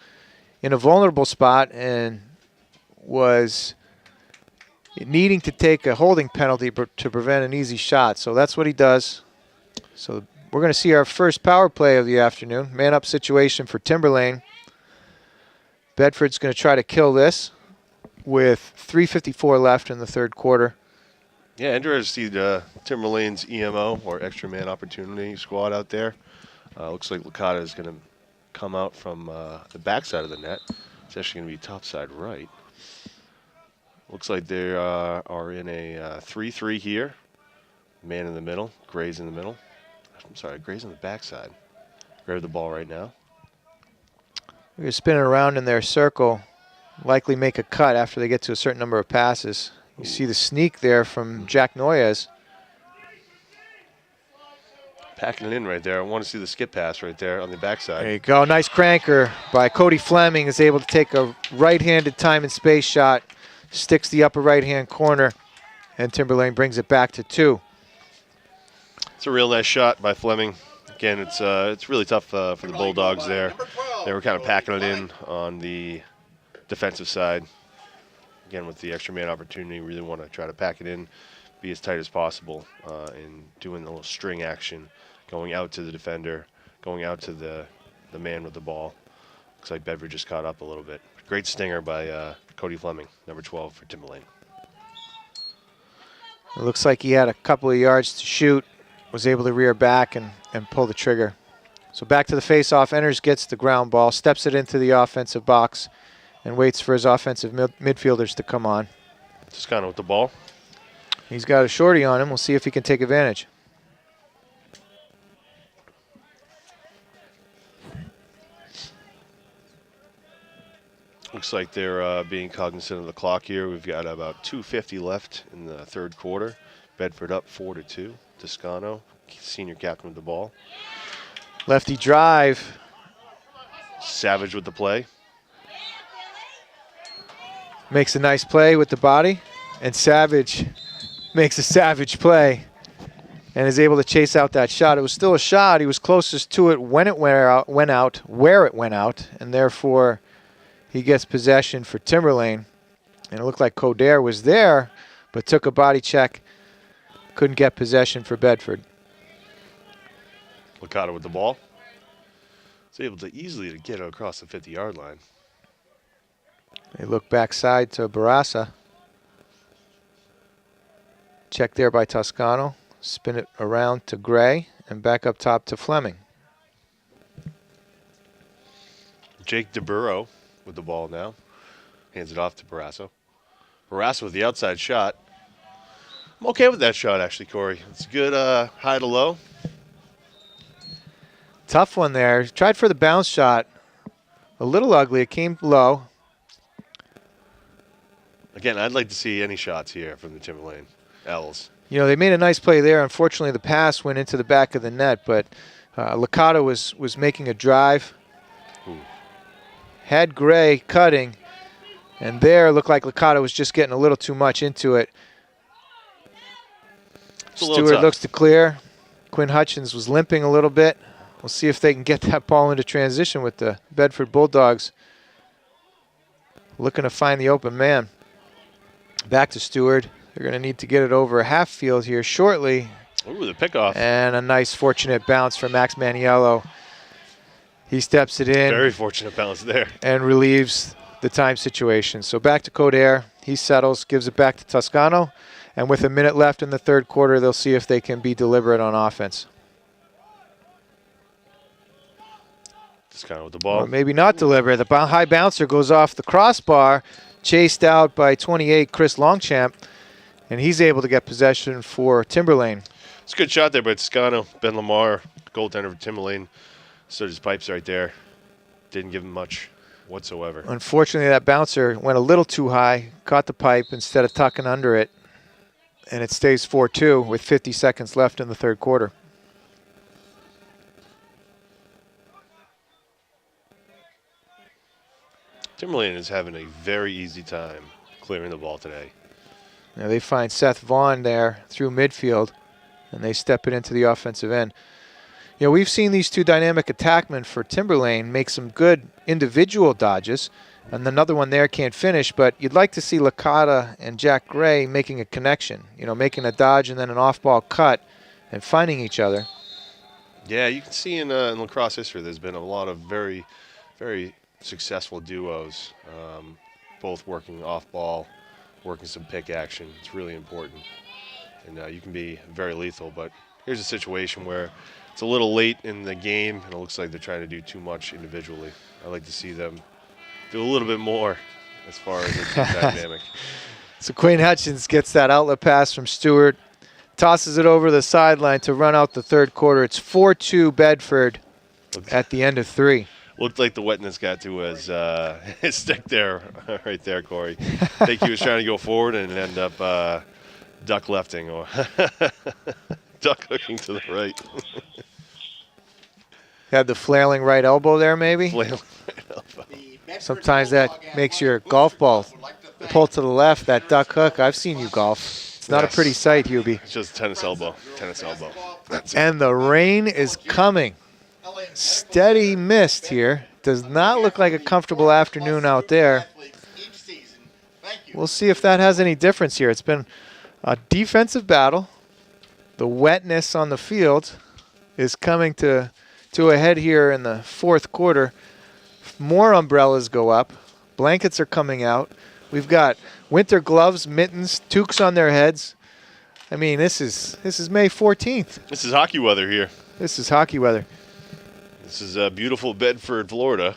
in a vulnerable spot and was needing to take a holding penalty to prevent an easy shot. So that's what he does. So we're going to see our first power play of the afternoon. Man-up situation for Timberlane. Bedford's going to try to kill this with 3:54 left in the third quarter. Yeah, interesting to see Timberlane's EMO, or extra man opportunity squad out there. Looks like Licata is going to come out from the backside of the net. It's actually going to be topside right. Looks like they are in a 3-3 here. Man in the middle, Gray's in the middle. I'm sorry, Gray's on the backside. Grab the ball right now. They're spinning around in their circle, likely make a cut after they get to a certain number of passes. You see the sneak there from Jack Noyes. Packing it in right there. I want to see the skip pass right there on the backside. There you go. Nice cranker by Cody Fleming. Is able to take a right-handed time and space shot. Sticks the upper right-hand corner, and Timberlane brings it back to 2. It's a real nice shot by Fleming. Again, it's really tough for the Bulldogs there. They were kind of packing it in on the defensive side. Again, with the extra man opportunity, really want to try to pack it in, be as tight as possible, and doing a little string action, going out to the defender, going out to the man with the ball. Looks like Bedford just caught up a little bit. Great stinger by Cody Fleming, number 12 for Timberlane. It looks like he had a couple of yards to shoot, was able to rear back and pull the trigger. So back to the face-off. Enters, gets the ground ball, steps it into the offensive box, and waits for his offensive midfielders to come on. Toscano with the ball. He's got a shorty on him. We'll see if he can take advantage. Looks like they're being cognizant of the clock here. We've got about 2:50 left in the third quarter. Bedford up 4-2. Toscano, senior captain with the ball. Lefty drive. Savage with the play. Makes a nice play with the body. And Savage makes a savage play and is able to chase out that shot. It was still a shot. He was closest to it when it where it went out, and therefore he gets possession for Timberlane. And it looked like Coder was there, but took a body check. Couldn't get possession for Bedford. Licata with the ball. It's able to easily get it across the 50-yard line. They look backside to Barassa. Check there by Toscano. Spin it around to Gray and back up top to Fleming. Jake DeBurro with the ball now. Hands it off to Barassa. Barassa with the outside shot. I'm okay with that shot, actually, Corey. It's a good high to low. Tough one there. Tried for the bounce shot. A little ugly. It came low. Again, I'd like to see any shots here from the Timberlane L's. You know, they made a nice play there. Unfortunately, the pass went into the back of the net, but Licata was making a drive. Ooh. Had Gray cutting, and there looked like Licata was just getting a little too much into it. Stewart looks to clear. Quinn Hutchins was limping a little bit. We'll see if they can get that ball into transition with the Bedford Bulldogs. Looking to find the open man. Back to Stewart. They're going to need to get it over a half field here shortly. Ooh, the pickoff. And a nice fortunate bounce from Max Maniello. He steps it in. Very fortunate bounce there. And relieves the time situation. So back to Coder. He settles, gives it back to Toscano. And with a minute left in the third quarter, they'll see if they can be deliberate on offense. Toscano with the ball. Or maybe not deliberate. The high bouncer goes off the crossbar, chased out by 28 Chris Longchamp, and he's able to get possession for Timberlane. It's a good shot there by Toscano. Ben Lamar, goaltender for Timberlane, stood his pipes right there. Didn't give him much whatsoever. Unfortunately, that bouncer went a little too high, caught the pipe instead of tucking under it, and it stays 4-2 with 50 seconds left in the third quarter. Timberlane is having a very easy time clearing the ball today. Now they find Seth Vaughn there through midfield, and they step it into the offensive end. You know, we've seen these two dynamic attackmen for Timberlane make some good individual dodges, And another one there can't finish, but you'd like to see Licata and Jack Gray making a connection, you know, making a dodge and then an off-ball cut and finding each other. Yeah, you can see in lacrosse history there's been a lot of very, very successful duos, both working off-ball, working some pick action. It's really important. And you can be very lethal, but here's a situation where it's a little late in the game, and it looks like they're trying to do too much individually. I'd like to see them do a little bit more as far as the team dynamic. So Quinn Hutchins gets that outlet pass from Stewart, tosses it over the sideline to run out the third quarter. It's 4-2 Bedford at the end of 3. Looked like the wetness got to his stick there, right there, Corey. I think he was trying to go forward and end up duck lefting or duck hooking to the right. Had the flailing right elbow there, maybe? Flailing right elbow. Sometimes that makes your golf ball pull to the left, that duck hook. I've seen you golf. It's not a pretty sight, Hubie. It's just tennis elbow. Tennis elbow. That's it. And the rain is coming. Steady mist here. Does not look like a comfortable afternoon out there. We'll see if that has any difference here. It's been a defensive battle. The wetness on the field is coming to a head here in the fourth quarter. More umbrellas go up. Blankets are coming out. We've got winter gloves, mittens, toques on their heads. I mean, this is May 14th. This is hockey weather here. This is hockey weather. This is beautiful Bedford, Florida.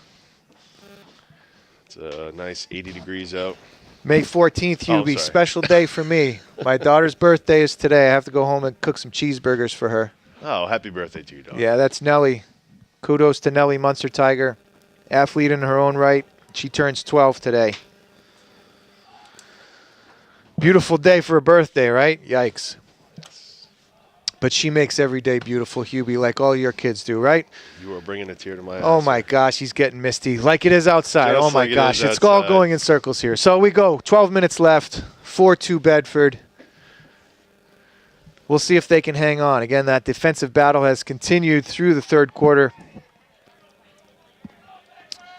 It's a nice 80 degrees out. May 14th, Hubie, sorry. special day for me. My daughter's birthday is today. I have to go home and cook some cheeseburgers for her. Oh, happy birthday to you, dog. Yeah, that's Nellie. Kudos to Nellie Munster Tiger. Athlete in her own right. She turns 12 today. Beautiful day for a birthday, right? Yikes. But she makes every day beautiful, Hubie, like all your kids do, right? You are bringing a tear to my eyes. Oh, my gosh, he's getting misty. Like it is outside. Just oh, my like it gosh. is It's all outside. going in circles here. So we go. 12 minutes left. 4-2 Bedford. We'll see if they can hang on. Again, that defensive battle has continued through the third quarter.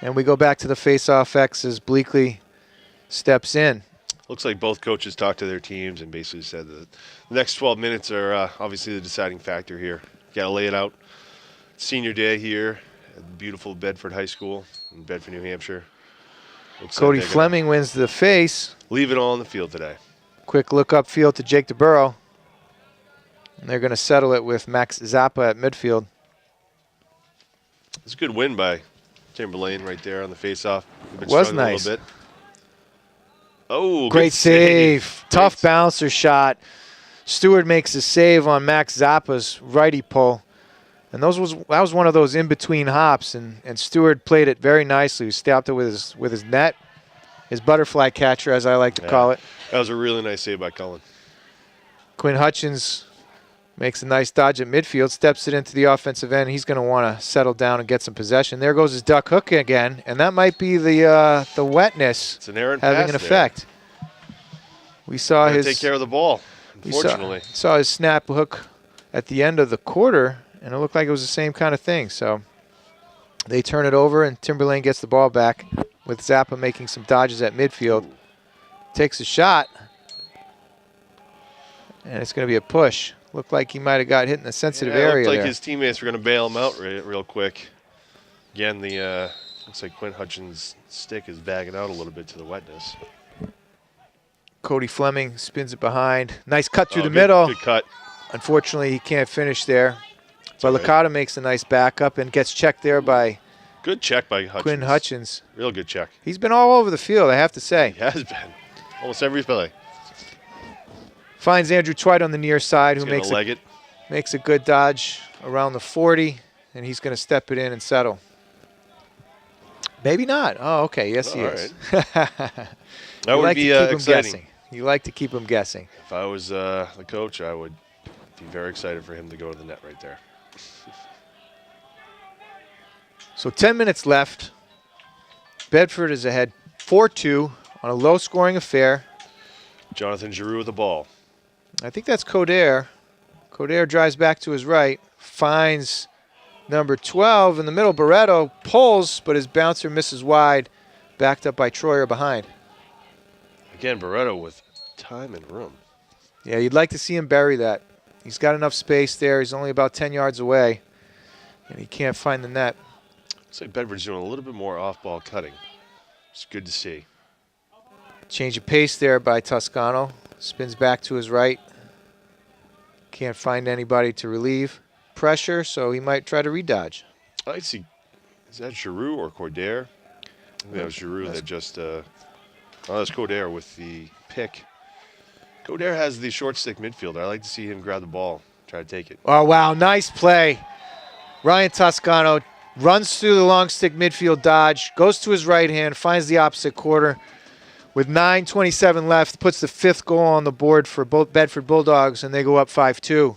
And we go back to the face-off X as Bleakley steps in. Looks like both coaches talked to their teams and basically said that the next 12 minutes are obviously the deciding factor here. Got to lay it out. Senior day here at beautiful Bedford High School in Bedford, New Hampshire. Looks like Cody they're gonna Fleming wins the face. leave it all on the field today. Quick look upfield to Jake DeBurrow. And they're going to settle it with Max Zappa at midfield. It's a good win by Timberlane right there on the face-off. We've been Was struggling nice. a little bit. Oh, Great good save. Tough Great bouncer shot. Stewart makes a save on Max Zappa's righty pull. And that was one of those in-between hops, and Stewart played it very nicely. He stopped it with his net, his butterfly catcher, as I like to call it. That was a really nice save by Cullen. Quinn Hutchins makes a nice dodge at midfield, steps it into the offensive end. He's going to want to settle down and get some possession. There goes his duck hook again, and that might be the wetness It's an errant having pass an effect. We saw Gotta his take care of the ball, we unfortunately. saw his snap hook at the end of the quarter, and it looked like it was the same kind of thing. So they turn it over, and Timberlane gets the ball back with Zappa making some dodges at midfield. Takes a shot, and it's going to be a push. Looked like he might have got hit in the sensitive Yeah, it area looked like there. his teammates were going to bail him out real quick. Again, the looks like Quinn Hutchins' stick is bagging out a little bit to the wetness. Cody Fleming spins it behind. Nice cut through the Good- middle. Good cut. Unfortunately, he can't finish there. But all right. Licata makes a nice backup and gets checked there by Good check by Hutchins. Quinn Hutchins. Real good check. He's been all over the field, I have to say. He has been. Almost every play. Finds Andrew Twite on the near side, who He's going makes to leg it. makes a good dodge around the 40, and he's going to step it in and settle. Maybe not. Oh, okay. Yes, he All is. That You would like be to keep him exciting. guessing. You like to keep him guessing. If I was the coach, I would be very excited for him to go to the net right there. So 10 minutes left. Bedford is ahead 4-2 on a low-scoring affair. Jonathan Giroux with the ball. I think that's Coder. Coder drives back to his right, finds number 12 in the middle. Barreto pulls, but his bouncer misses wide. backed up by Troyer behind. Again, Barreto with time and room. Yeah, you'd like to see him bury that. He's got enough space there. He's only about 10 yards away, and he can't find the net. Looks like Bedford's doing a little bit more off-ball cutting. It's good to see. Change of pace there by Toscano. Spins back to his right. Can't find anybody to relieve pressure, so he might try to redodge. I see. Is that Giroux or Cordair? I think that was Giroux that just. Oh, that's Cordair with the pick. Cordair has the short stick midfielder. I like to see him grab the ball, try to take it. Oh, wow, nice play. Ryan Toscano runs through the long stick midfield dodge, goes to his right hand, finds the opposite quarter. With 9:27 left, puts the 5th goal on the board for both Bedford Bulldogs, and they go up 5-2.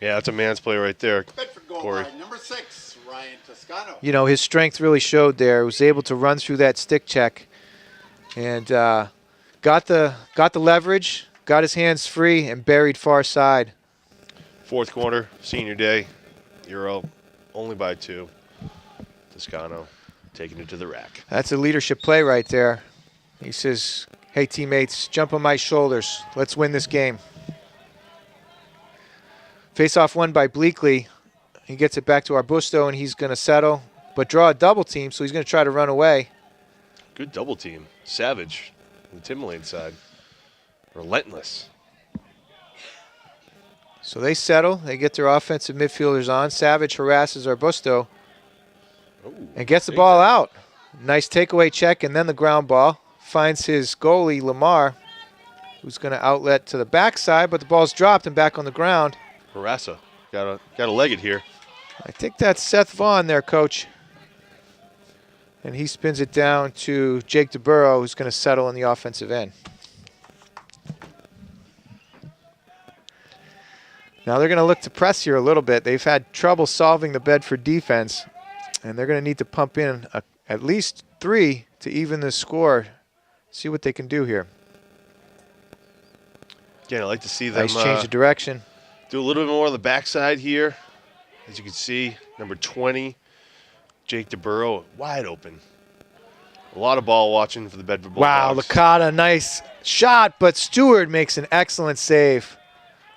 Yeah, that's a man's play right there. Bedford goal Corey. by number 6, Ryan Toscano. You know, his strength really showed there. He was able to run through that stick check and got the leverage, got his hands free, and buried far side. 4th quarter, senior day. Euro only by 2. Toscano taking it to the rack. That's a leadership play right there. He says, hey, teammates, jump on my shoulders. Let's win this game. Face-off won by Bleakley. He gets it back to Arbusto, and he's going to settle, but draw a double team, so he's going to try to run away. Good double team. Savage on the Timberlane side. Relentless. So they settle. They get their offensive midfielders on. Savage harasses Arbusto and gets the ball out. Nice takeaway check, and then the ground ball. Finds his goalie, Lamar, who's going to outlet to the backside, but the ball's dropped and back on the ground. Harassa. Got to leg it here. I think that's Seth Vaughn there, Coach. And he spins it down to Jake DeBurrow, who's going to settle in the offensive end. Now they're going to look to press here a little bit. They've had trouble solving the Bedford defense, and they're going to need to pump in at least 3 to even the score. See what they can do here. Again, I like to see them Nice change of direction. do a little bit more on the backside here. As you can see, number 20, Jake DeBurrow, wide open. A lot of ball watching for the Bedford Bulldogs. Wow, Licata, nice shot, but Stewart makes an excellent save.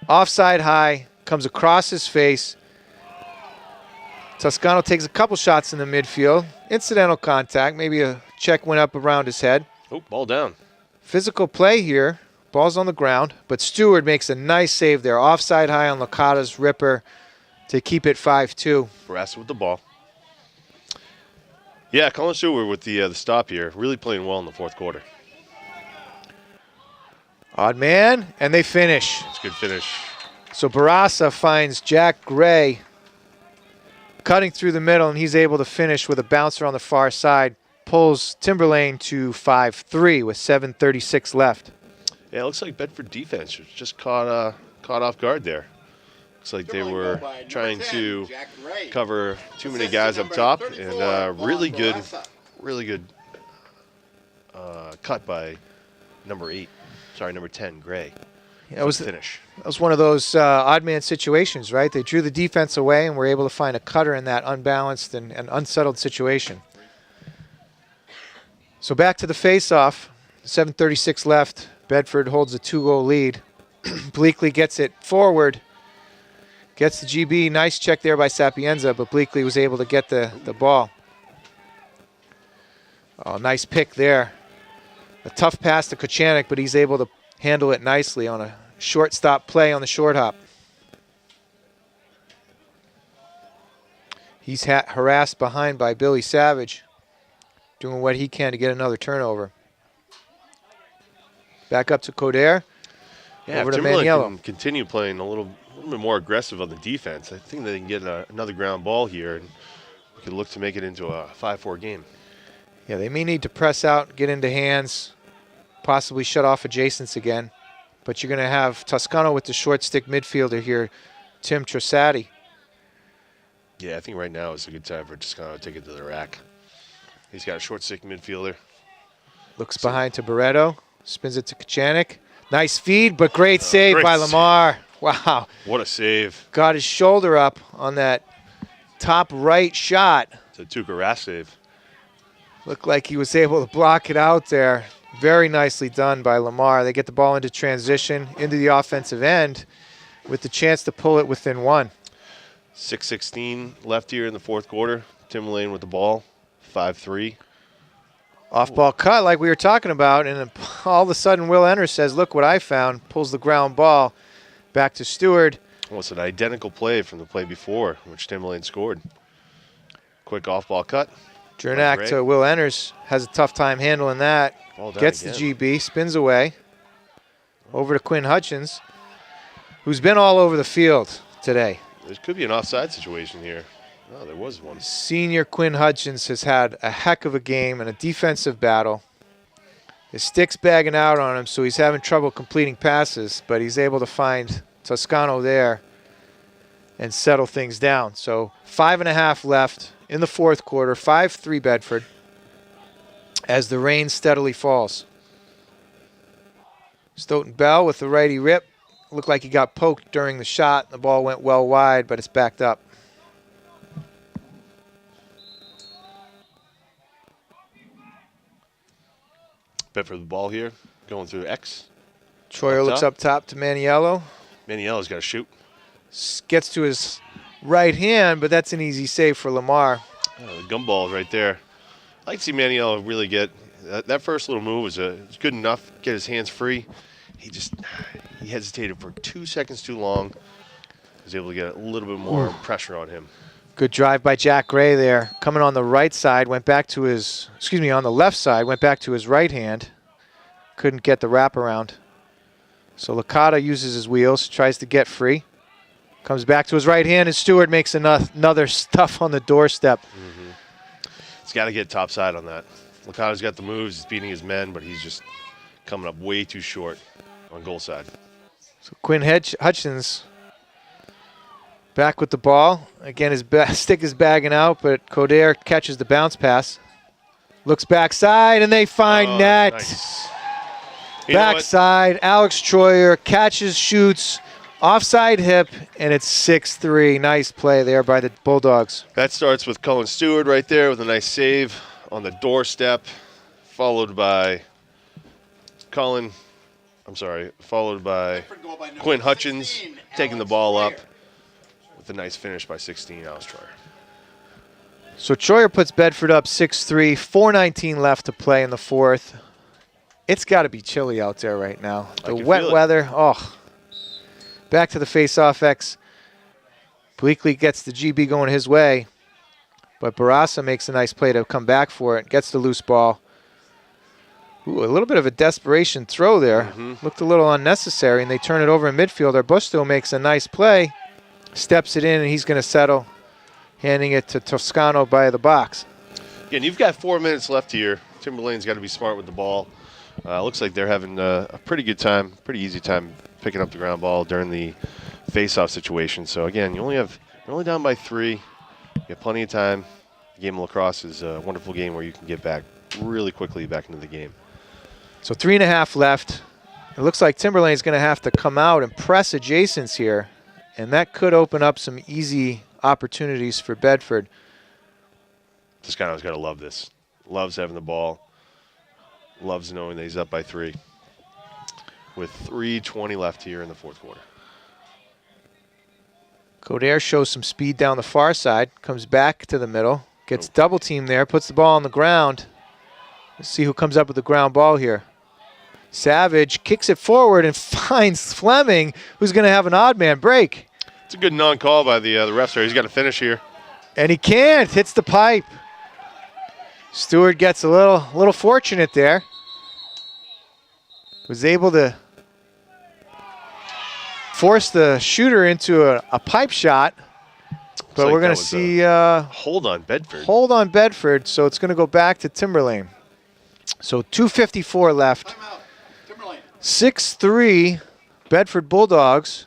Offside high, comes across his face. Toscano takes a couple shots in the midfield. Incidental contact, maybe a check went up around his head. Oh, ball down. Physical play here. Ball's on the ground, but Stewart makes a nice save there. Offside high on Licata's ripper to keep it 5-2. Barassa with the ball. Yeah, Colin Stewart with the stop here. Really playing well in the 4th quarter. Odd man, and they finish. It's a good finish. So Barassa finds Jack Gray cutting through the middle, and he's able to finish with a bouncer on the far side. Pulls Timberlane to 5-3 with 7:36 left. Yeah, it looks like Bedford defense was just caught off guard there. Looks like they were trying to cover too many guys up top, and really good cut by number 10, Gray. Yeah, it was finish. That was one of those odd man situations, right? They drew the defense away and were able to find a cutter in that unbalanced and unsettled situation. So back to the face-off. 7:36 left. Bedford holds a 2-goal lead. Bleakley gets it forward. Gets the GB. Nice check there by Sapienza, but Bleakley was able to get the ball. Oh, nice pick there. A tough pass to Kochanek, but he's able to handle it nicely on a shortstop play on the short hop. He's harassed behind by Billy Savage, doing what he can to get another turnover. Back up to Coder. Yeah, over if to Timberlane Maniello. can continue playing a little bit more aggressive on the defense, I think they can get another ground ball here, and we could look to make it into a 5-4 game. Yeah, they may need to press out, get into hands, possibly shut off adjacents again. But you're going to have Toscano with the short stick midfielder here, Tim Trasati. Yeah, I think right now is a good time for Toscano to take it to the rack. He's got a short stick midfielder. Looks behind to Barreto, spins it to Kochanek. Nice feed, but great save great by save. Lamar. Wow. What a save. Got his shoulder up on that top right shot. It's a Tuukka Rask save. Looked like he was able to block it out there. Very nicely done by Lamar. They get the ball into transition, into the offensive end, with the chance to pull it within one. 6:16 left here in the fourth quarter. Timberlane with the ball, 5-3. Off-ball cut like we were talking about, and then all of a sudden Will Enner says, look what I found. Pulls the ground ball back to Stewart. Well, it's an identical play from the play before, which Timberlane scored. Quick off-ball cut. Jernak to Will Enners. Has a tough time handling that. Ball down Gets again. the GB, spins away. Over to Quinn Hutchins, who's been all over the field today. There could be an offside situation here. Oh, there was one. Senior Quinn Hutchins has had a heck of a game and a defensive battle. His stick's bagging out on him, so he's having trouble completing passes, but he's able to find Toscano there and settle things down. So 5.5 left in the fourth quarter, 5-3 Bedford, as the rain steadily falls. Stoughton Bell with the righty rip. Looked like he got poked during the shot. The ball went well wide, but it's backed up. Bedford the ball here, going through X. Troyer looks up top to Maniello. Maniello's got to shoot. Gets to his right hand, but that's an easy save for Lamar. Oh, the gumball right there. I like to see Maniello really get that first little move was good enough. Get his hands free. He hesitated for 2 seconds too long. Was able to get a little bit more pressure on him. Good drive by Jack Gray there. Coming on the right side, went back to his, on the left side, went back to his right hand. Couldn't get the wraparound. So Licata uses his wheels, tries to get free. Comes back to his right hand, and Stewart makes another stuff on the doorstep. Mm-hmm. He's got to get top side on that. Licata's got the moves, he's beating his men, but he's just coming up way too short on goal side. So Quinn Hutchins back with the ball. Again, his stick is bagging out, but Coder catches the bounce pass. Looks backside, and they find net. Nice. Backside, Alex Troyer catches, shoots, offside hip, and it's 6-3. Nice play there by the Bulldogs. That starts with Cullen Stewart right there with a nice save on the doorstep, followed by Quinn Hutchins taking the ball up with a nice finish by 16, Alex Troyer. So Troyer puts Bedford up 6-3, 4:19 left to play in the fourth. It's got to be chilly out there right now. The wet weather, Back to the face-off X. Bleakley gets the GB going his way, but Barassa makes a nice play to come back for it, gets the loose ball. Ooh, a little bit of a desperation throw there. Mm-hmm. Looked a little unnecessary, and they turn it over in midfield. Arbusto makes a nice play, steps it in, and he's going to settle, handing it to Toscano by the box. Again, you've got 4 minutes left here. Timberlane's got to be smart with the ball. Looks like they're having a pretty good time, pretty easy time picking up the ground ball during the face-off situation. So, again, you're only down by 3. You have plenty of time. The game of lacrosse is a wonderful game where you can get back really quickly back into the game. So 3.5 left. It looks like Timberlane's going to have to come out and press adjacents here, and that could open up some easy opportunities for Bedford. Toscano's got to love this. Loves having the ball. Loves knowing that he's up by 3. With 3:20 left here in the fourth quarter. Coder shows some speed down the far side, comes back to the middle, gets double teamed there, puts the ball on the ground. Let's see who comes up with the ground ball here. Savage kicks it forward and finds Fleming, who's going to have an odd man break. It's a good non-call by the ref there. He's got to finish here. And he can't. Hits the pipe. Stewart gets a little fortunate there. Was able to force the shooter into a pipe shot. But like we're going to that was see hold on Bedford. hold on Bedford, so it's going to go back to Timberlane. So 2:54 left. Timeout. Timberlane. 6-3 Bedford Bulldogs.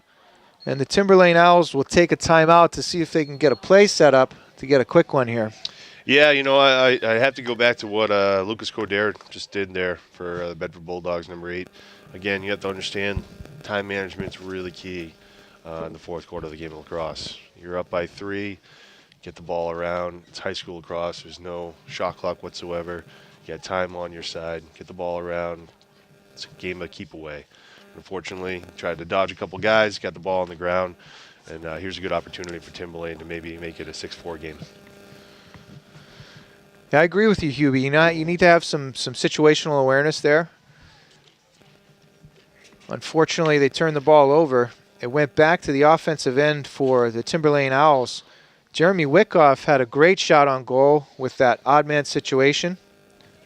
And the Timberlane Owls will take a timeout to see if they can get a play set up to get a quick one here. Yeah, you know, I have to go back to what Lucas Coder just did there for the Bedford Bulldogs, number 8. Again, you have to understand time management's really key in the fourth quarter of the game of lacrosse. You're up by 3. get the ball around. It's high school lacrosse. There's no shot clock whatsoever. You got time on your side. Get the ball around. It's a game of keep away. Unfortunately, tried to dodge a couple guys, got the ball on the ground, and here's a good opportunity for Timberlane to maybe make it a 6-4 game. Yeah, I agree with you, Hubie. You need to have some situational awareness there. Unfortunately, they turned the ball over. It went back to the offensive end for the Timberlane Owls. Jeremy Wickoff had a great shot on goal with that odd man situation.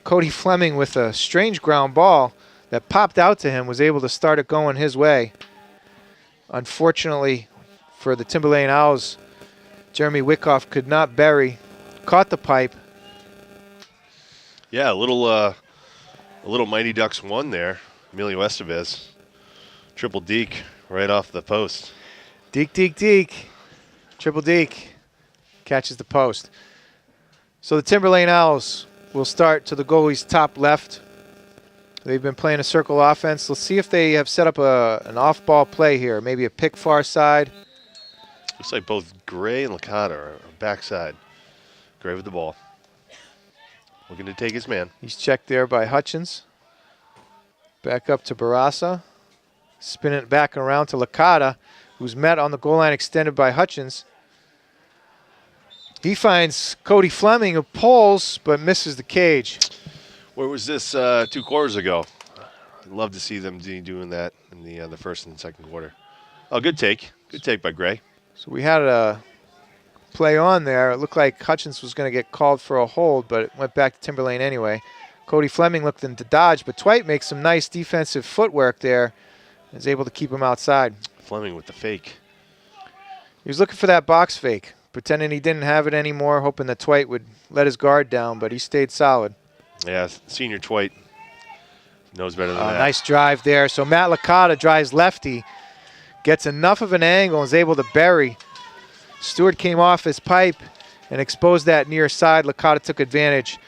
Cody Fleming with a strange ground ball that popped out to him was able to start it going his way. Unfortunately for the Timberlane Owls, Jeremy Wickoff could not bury, caught the pipe. Yeah, a little Mighty Ducks won there. Emilio Estevez, triple deke right off the post. Deke, deke, deke. Triple deke. Catches the post. So the Timberlane Owls will start to the goalie's top left. They've been playing a circle offense. Let's see if they have set up an off-ball play here. Maybe a pick far side. Looks like both Gray and Licata are backside. Gray with the ball. Looking to take his man. He's checked there by Hutchins. Back up to Barassa. Spinning it back around to Licata, who's met on the goal line extended by Hutchins. He finds Cody Fleming, who pulls but misses the cage. Where was this 2 quarters ago? I'd love to see them doing that in the first and second quarter. Oh, good take. Good take by Gray. So we had a play on there. It looked like Hutchins was going to get called for a hold, but it went back to Timberlane anyway. Cody Fleming looked into dodge, but Twite makes some nice defensive footwork there and is able to keep him outside. Fleming with the fake. He was looking for that box fake, pretending he didn't have it anymore, hoping that Twite would let his guard down, but he stayed solid. Yeah, senior Twite knows better than that. Nice drive there. So Matt Licata drives lefty, gets enough of an angle and is able to bury. Stewart came off his pipe and exposed that near side. Licata took advantage.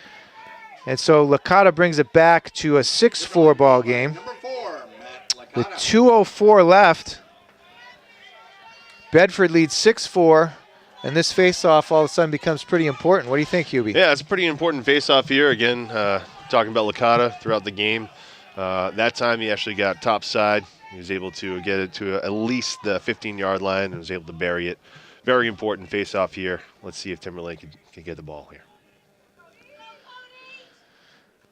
And so Licata brings it back to a 6-4 ball game. Number 4, Matt Licata. With 2:04 left. Bedford leads 6-4. And this face-off all of a sudden becomes pretty important. What do you think, Hubie? Yeah, it's a pretty important face-off here. Again, talking about Licata throughout the game. That time he actually got top side. He was able to get it to at least the 15-yard line and was able to bury it. Very important face-off here. Let's see if Timberlane can get the ball here.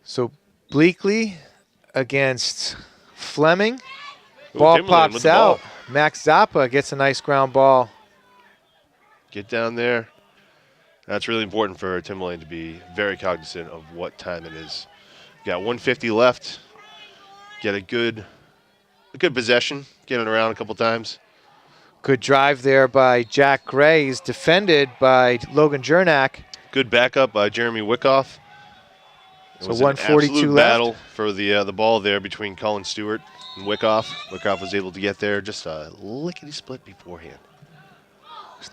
So Bleakley against Fleming. Ooh, Ball Timberlane with pops the ball. out. Max Zappa gets a nice ground ball. Get down there. That's really important for Timberlane to be very cognizant of what time it is. Got 150 left. Get a good possession. Get it around a couple times. Good drive there by Jack Gray. He's defended by Logan Jernak. Good backup by Jeremy Wickoff. It So was 142 an absolute left. battle for the ball there between Colin Stewart and Wickoff. Wickoff was able to get there just a lickety-split beforehand.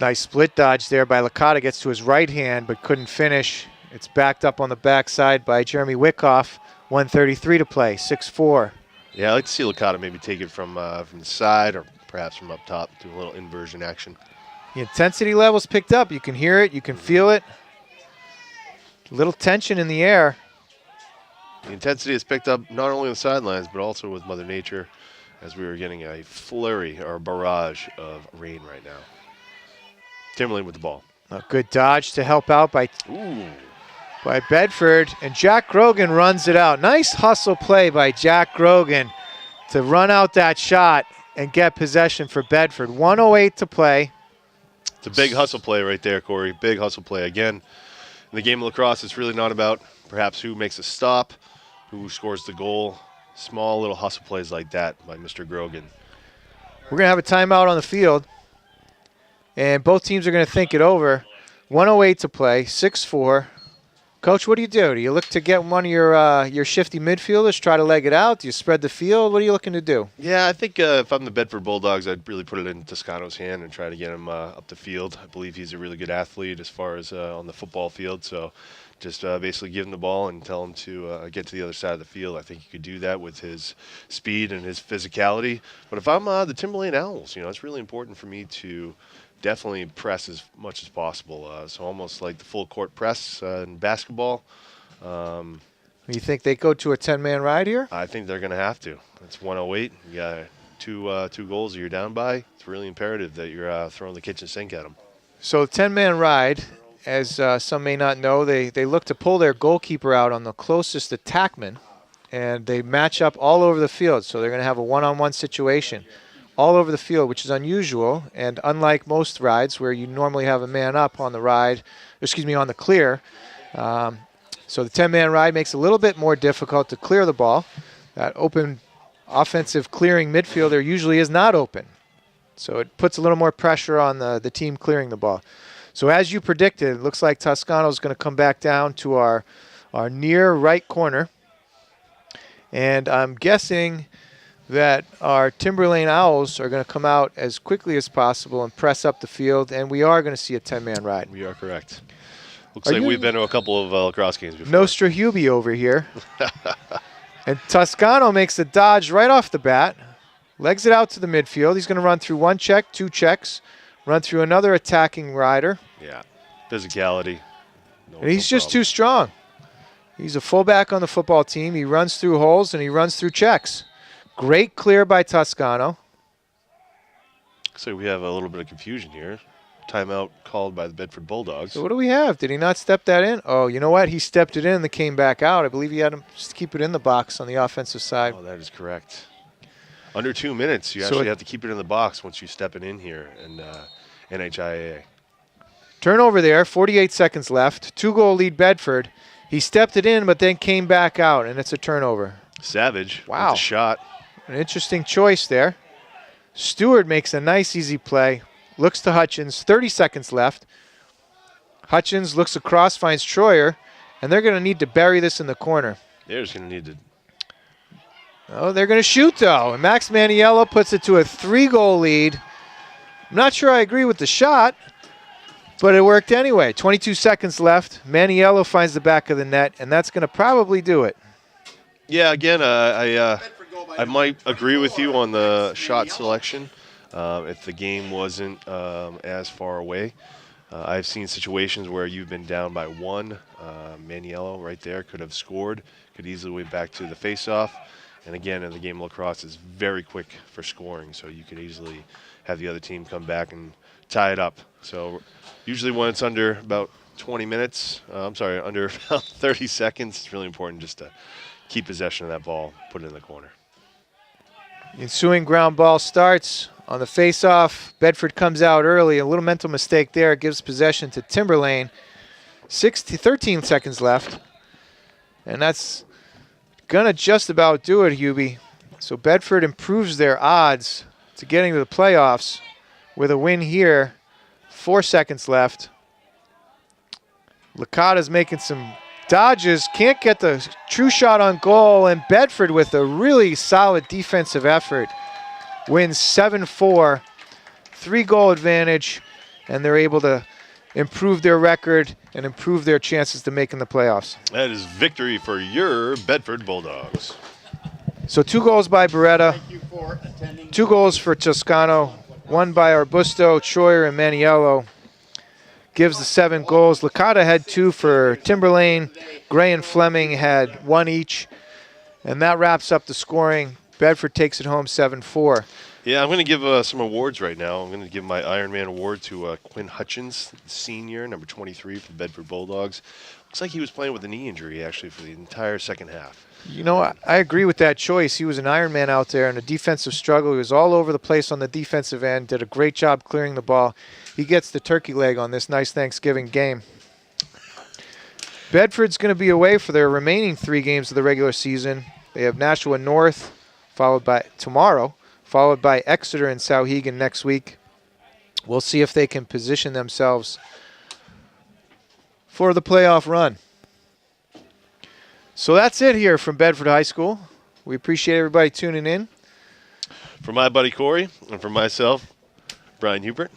Nice split dodge there by Licata. Gets to his right hand but couldn't finish. It's backed up on the backside by Jeremy Wickoff. 1:33 to play, 6-4. Yeah, I'd like to see Licata maybe take it from the side or perhaps from up top, do a little inversion action. The intensity level's picked up. You can hear it. You can feel it. A little tension in the air. The intensity is picked up not only on the sidelines but also with Mother Nature as we were getting a flurry or a barrage of rain right now. Timberlane with the ball. A good dodge to help out by Bedford, and Jack Grogan runs it out. Nice hustle play by Jack Grogan to run out that shot and get possession for Bedford. 1:08 to play. It's a big hustle play right there, Corey. Big hustle play. Again, in the game of lacrosse, it's really not about perhaps who makes a stop, who scores the goal. Small little hustle plays like that by Mr. Grogan. We're going to have a timeout on the field, and both teams are going to think it over. 1:08 to play, 6-4. Coach, what do? Do you look to get one of your shifty midfielders, try to leg it out? Do you spread the field? What are you looking to do? Yeah, I think if I'm the Bedford Bulldogs, I'd really put it in Toscano's hand and try to get him up the field. I believe he's a really good athlete as far as on the football field. So just basically give him the ball and tell him to get to the other side of the field. I think he could do that with his speed and his physicality. But if I'm the Timberlane Owls, it's really important for me to definitely press as much as possible. So almost like the full court press in basketball. You think they go to a 10-man ride here? I think they're going to have to. It's 108. You got two goals that you're down by. It's really imperative that you're throwing the kitchen sink at them. So 10-man ride, as some may not know, they look to pull their goalkeeper out on the closest attackman, and they match up all over the field. So they're going to have a one-on-one situation all over the field, which is unusual. And unlike most rides where you normally have a man up on the ride, on the clear, so the 10-man ride makes it a little bit more difficult to clear the ball. That open offensive clearing midfielder usually is not open. So it puts a little more pressure on the team clearing the ball. So as you predicted, it looks like Toscano's going to come back down to our near right corner. And I'm guessing that our Timberlane Owls are going to come out as quickly as possible and press up the field, and we are going to see a 10-man ride. We are correct. Looks like we've been to a couple of lacrosse games before. Nostra Hubie over here. And Toscano makes the dodge right off the bat. Legs it out to the midfield. He's going to run through one check, two checks, run through another attacking rider. Yeah, physicality. And he's just too strong. He's a fullback on the football team. He runs through holes and he runs through checks. Great clear by Toscano. So we have a little bit of confusion here. Timeout called by the Bedford Bulldogs. So what do we have? Did he not step that in? Oh, you know what? He stepped it in and it came back out. I believe he had him just keep it in the box on the offensive side. Oh, that is correct. Under 2 minutes, you actually have to keep it in the box once you step it in here in NHIAA. Turnover there, 48 seconds left. 2-goal lead Bedford. He stepped it in but then came back out, and it's a turnover. Savage wow. With the shot. An interesting choice there. Stewart makes a nice, easy play. Looks to Hutchins, 30 seconds left. Hutchins looks across, finds Troyer, and they're going to need to bury this in the corner. They're just going to need to. Oh, they're going to shoot, though. And Max Maniello puts it to a 3-goal lead. I'm not sure I agree with the shot, but it worked anyway. 22 seconds left. Maniello finds the back of the net, and that's going to probably do it. Yeah, again, I might agree with you on the shot selection. If the game wasn't as far away. I've seen situations where you've been down by one. Maniello right there could have scored, could easily went back to the face-off. And again, in the game of lacrosse, it's very quick for scoring, so you could easily have the other team come back and tie it up. So usually when it's under about 20 minutes, under about 30 seconds, it's really important just to keep possession of that ball, put it in the corner. Ensuing ground ball starts. On the face-off, Bedford comes out early. A little mental mistake there. Gives possession to Timberlane. 13 seconds left. And that's going to just about do it, Hubie. So Bedford improves their odds to getting to the playoffs with a win here. 4 seconds left. Licata's making some dodges. Can't get the true shot on goal. And Bedford with a really solid defensive effort wins 7-4, 3-goal advantage, and they're able to improve their record and improve their chances to making the playoffs. That is victory for your Bedford Bulldogs. So 2 goals by Beretta, 2 goals for Toscano, 1 by Arbusto, Troyer, and Maniello. Gives the 7 goals. Licata had 2 for Timberlane. Gray and Fleming had 1 each. And that wraps up the scoring. Bedford takes it home 7-4. Yeah, I'm going to give some awards right now. I'm going to give my Ironman award to Quinn Hutchins, senior, number 23 for the Bedford Bulldogs. Looks like he was playing with a knee injury, actually, for the entire second half. You know, I agree with that choice. He was an Ironman out there in a defensive struggle. He was all over the place on the defensive end, did a great job clearing the ball. He gets the turkey leg on this nice Thanksgiving game. Bedford's going to be away for their remaining 3 games of the regular season. They have Nashua North followed by tomorrow, followed by Exeter and Sauhegan next week. We'll see if they can position themselves for the playoff run. So that's it here from Bedford High School. We appreciate everybody tuning in. For my buddy Corey and for myself, Brian Hubert,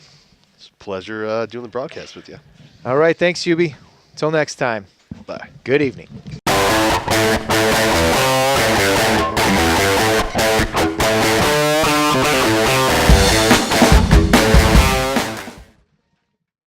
it's a pleasure doing the broadcast with you. All right, thanks, Hubie. Until next time. Bye. Good evening.